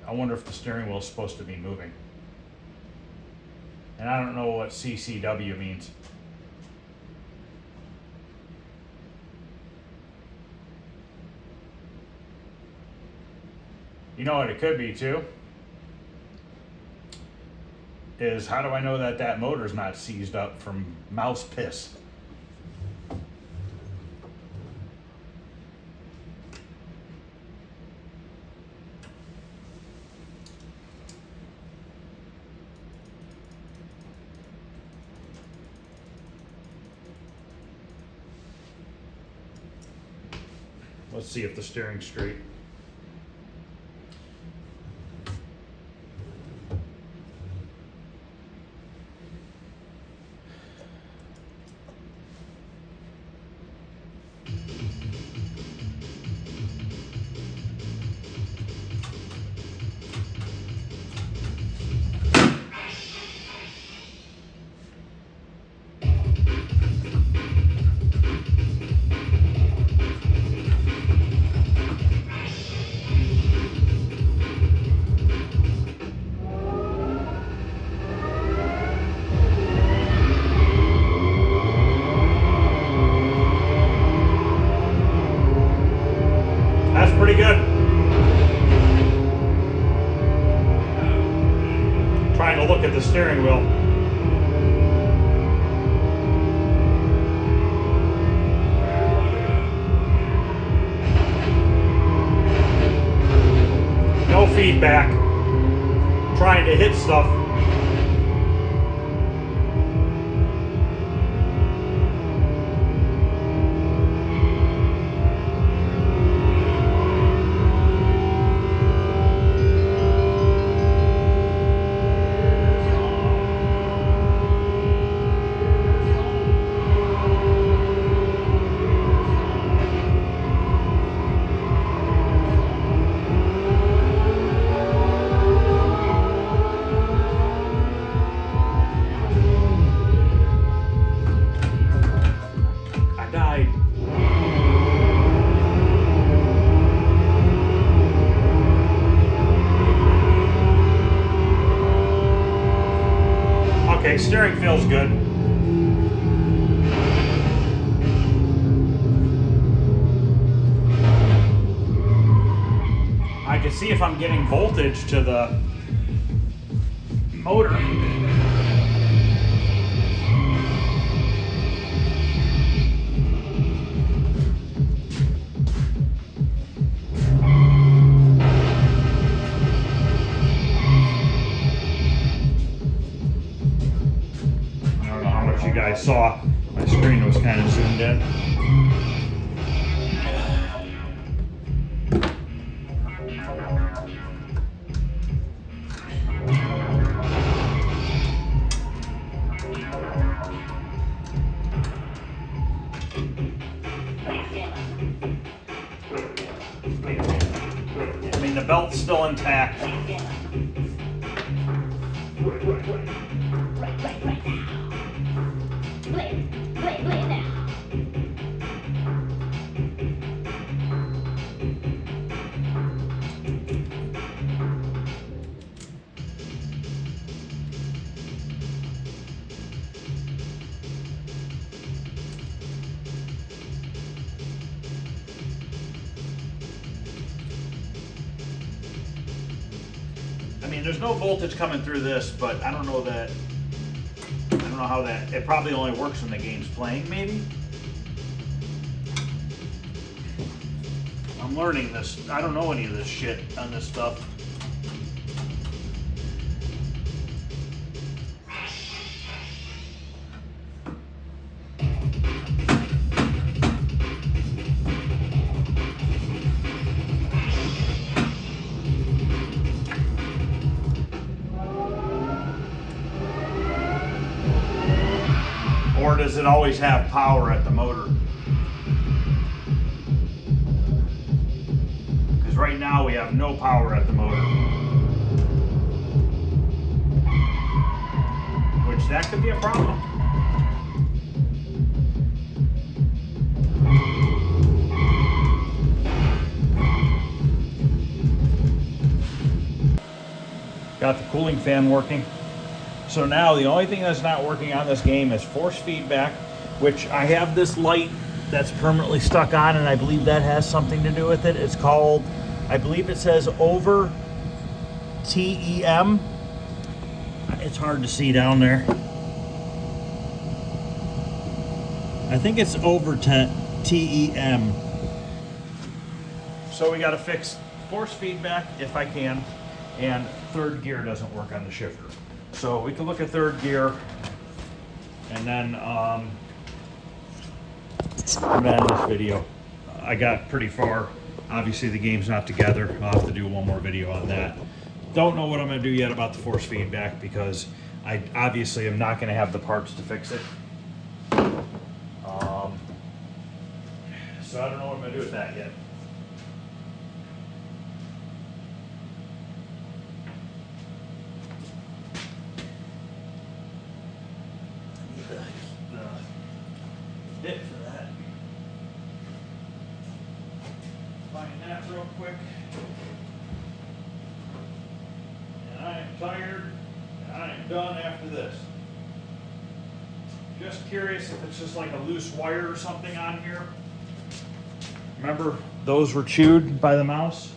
I wonder if the steering wheel is supposed to be moving. And I don't know what CCW means. You know what it could be too? Is how do I know that that motor's not seized up from mouse piss? Let's see if the steering's straight. Pretty good. Trying to look at the steering wheel. No feedback. Trying to hit stuff. Okay, steering feels good. I can see if I'm getting voltage to the motor. You guys saw my screen was kind of zoomed in. I mean, the belt's still intact. mean, there's no voltage coming through this, but I don't know how that, it probably only works when the game's playing, maybe? I'm learning this. I don't know any of this shit on this stuff. Or does it always have power at the motor? Because right now we have no power at the motor. Which that could be a problem. Got the cooling fan working. So now the only thing that's not working on this game is force feedback, which I have this light that's permanently stuck on, and I believe that has something to do with it. It's called, I believe it says over TEM. It's hard to see down there. I think it's over TEM. So we got to fix force feedback if I can, and third gear doesn't work on the shifter. So we can look at third gear, and then I'm gonna end this video. I got pretty far. Obviously the game's not together. I'll have to do one more video on that. Don't know what I'm gonna do yet about the force feedback because I obviously am not gonna have the parts to fix it. So I don't know what I'm gonna do with that yet. The bit for that. Find that real quick. And I am tired, and I am done after this. Just curious if it's just like a loose wire or something on here. Remember, those were chewed by the mouse,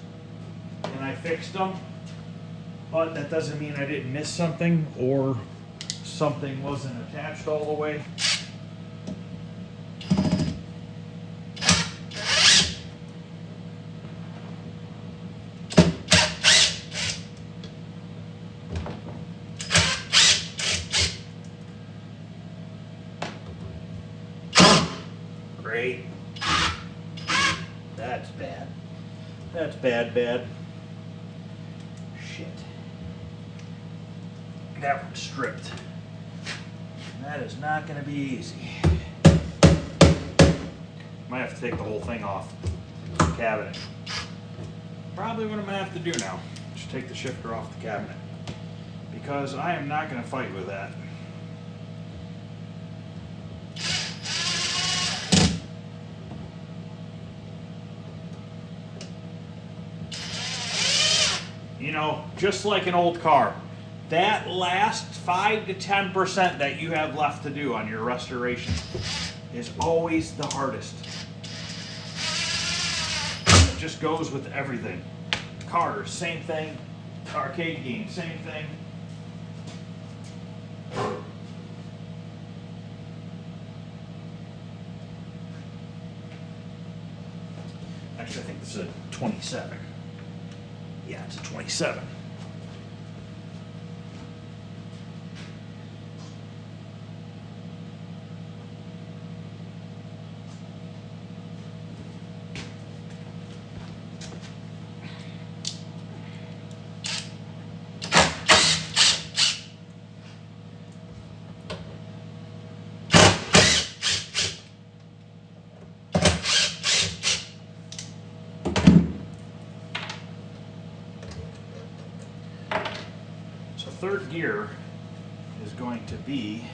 and I fixed them. But that doesn't mean I didn't miss something or something wasn't attached all the way. Great. That's bad. That's bad. Shit. That one's stripped. That is not going to be easy. Might have to take the whole thing off the cabinet. Probably what I'm going to have to do now. Just take the shifter off the cabinet. Because I am not going to fight with that. You know, just like an old car, that last 5 to 10% that you have left to do on your restoration is always the hardest. It just goes with everything. Cars, same thing. Arcade games, same thing. Actually, I think this is a 27. Yeah, it's a 27. Third gear is going to be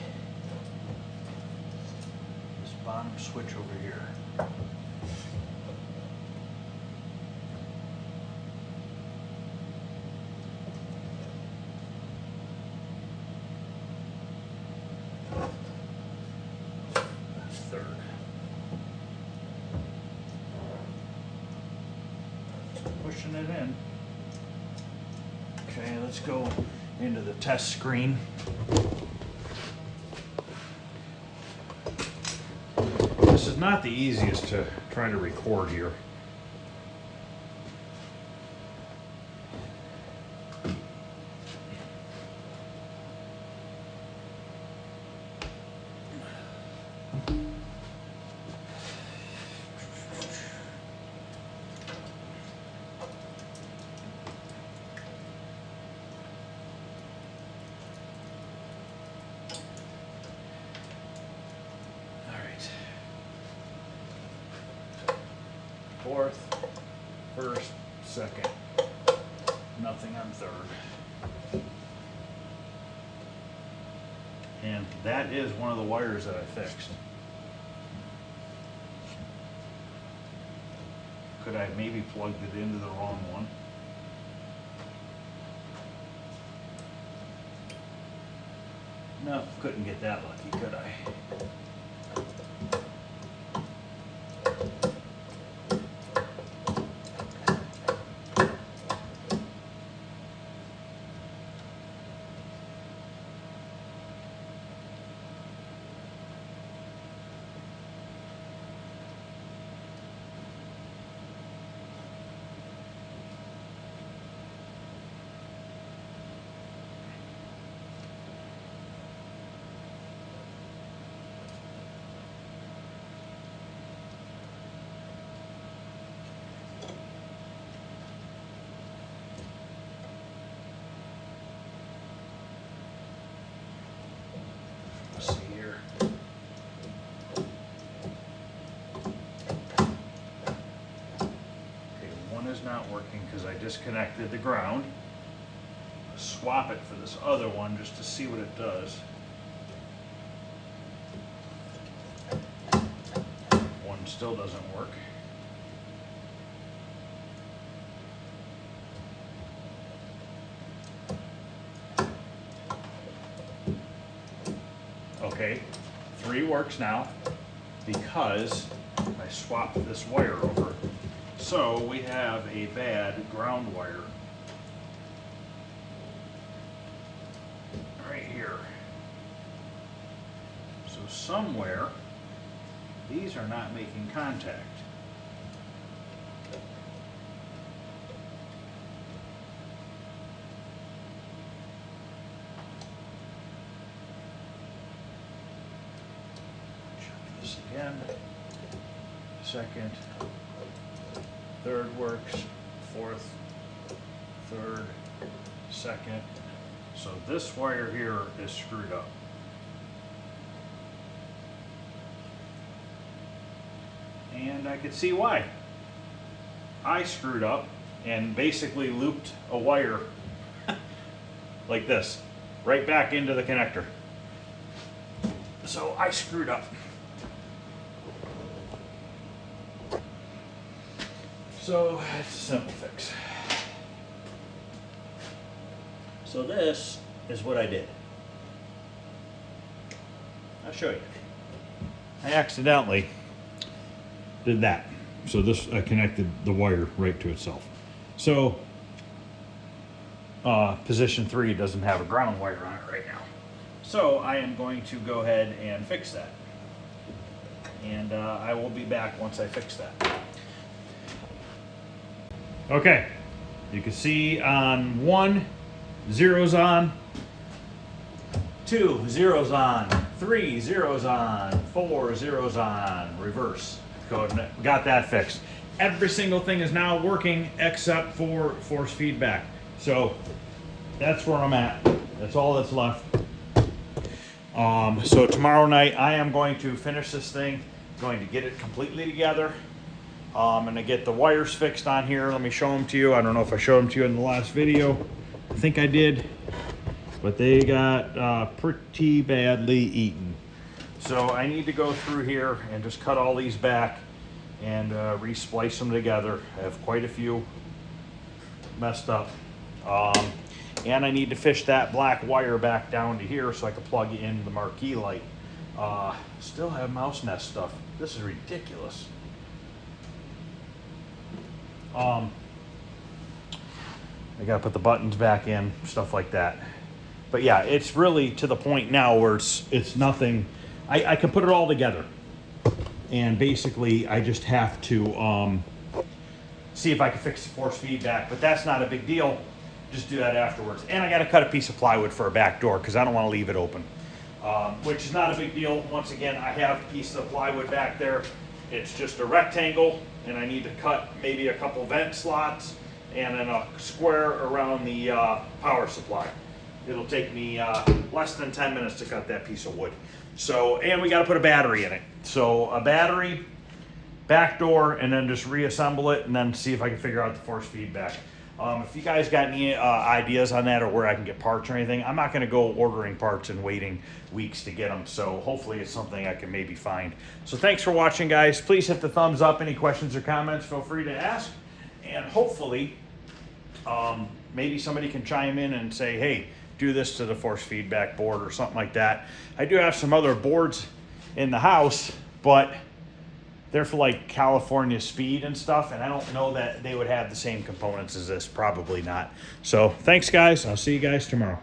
this bottom switch over here. That's third. Pushing it in. Okay, let's go into the test screen. This is not the easiest to try to record here. Fourth, first, second, nothing on third. And that is one of the wires that I fixed. Could I have maybe plugged it into the wrong one? No, couldn't get that lucky, could I? Let's see here. Okay, one is not working because I disconnected the ground. Swap it for this other one just to see what it does. One still doesn't work. Okay, 3 works now because I swapped this wire over. So we have a bad ground wire right here. So somewhere these are not making contact. This again, second, third works, fourth, third, second. So this wire here is screwed up. And I could see why. I screwed up and basically looped a wire like this, right back into the connector. So I screwed up. So it's a simple fix. So this is what I did. I'll show you. I accidentally did that. So this, I connected the wire right to itself. So position 3 doesn't have a ground wire on it right now. So I am going to go ahead and fix that. And I will be back once I fix that. Okay, you can see on 1, 0's on, 2, 0's on, 3, 0's on, 4, 0's on, reverse. Got that fixed. Every single thing is now working except for force feedback. So that's where I'm at. That's all that's left. So tomorrow night I am going to finish this thing, going to get it completely together. I'm gonna get the wires fixed on here. Let me show them to you. I don't know if I showed them to you in the last video. I think I did, but they got pretty badly eaten. So I need to go through here and just cut all these back and re-splice them together. I have quite a few messed up. And I need to fish that black wire back down to here so I can plug it in the marquee light. Still have mouse nest stuff. This is ridiculous. I gotta put the buttons back in, stuff like that. But yeah, it's really to the point now where it's nothing. I can put it all together. And basically, I just have to see if I can fix the force feedback, but that's not a big deal. Just do that afterwards. And I got to cut a piece of plywood for a back door because I don't want to leave it open, which is not a big deal. Once again, I have a piece of plywood back there. It's just a rectangle, and I need to cut maybe a couple vent slots and then a square around the power supply. It'll take me less than 10 minutes to cut that piece of wood. So, and we got to put a battery in it. So a battery, back door, and then just reassemble it and then see if I can figure out the force feedback. If you guys got any ideas on that or where I can get parts or anything, I'm not going to go ordering parts and waiting weeks to get them. So hopefully it's something I can maybe find. So thanks for watching, guys. Please hit the thumbs up. Any questions or comments, feel free to ask. And hopefully maybe somebody can chime in and say, hey, do this to the force feedback board or something like that. I do have some other boards in the house, but they're for like California speed and stuff, and I don't know that they would have the same components as this. Probably not. So thanks, guys. I'll see you guys tomorrow.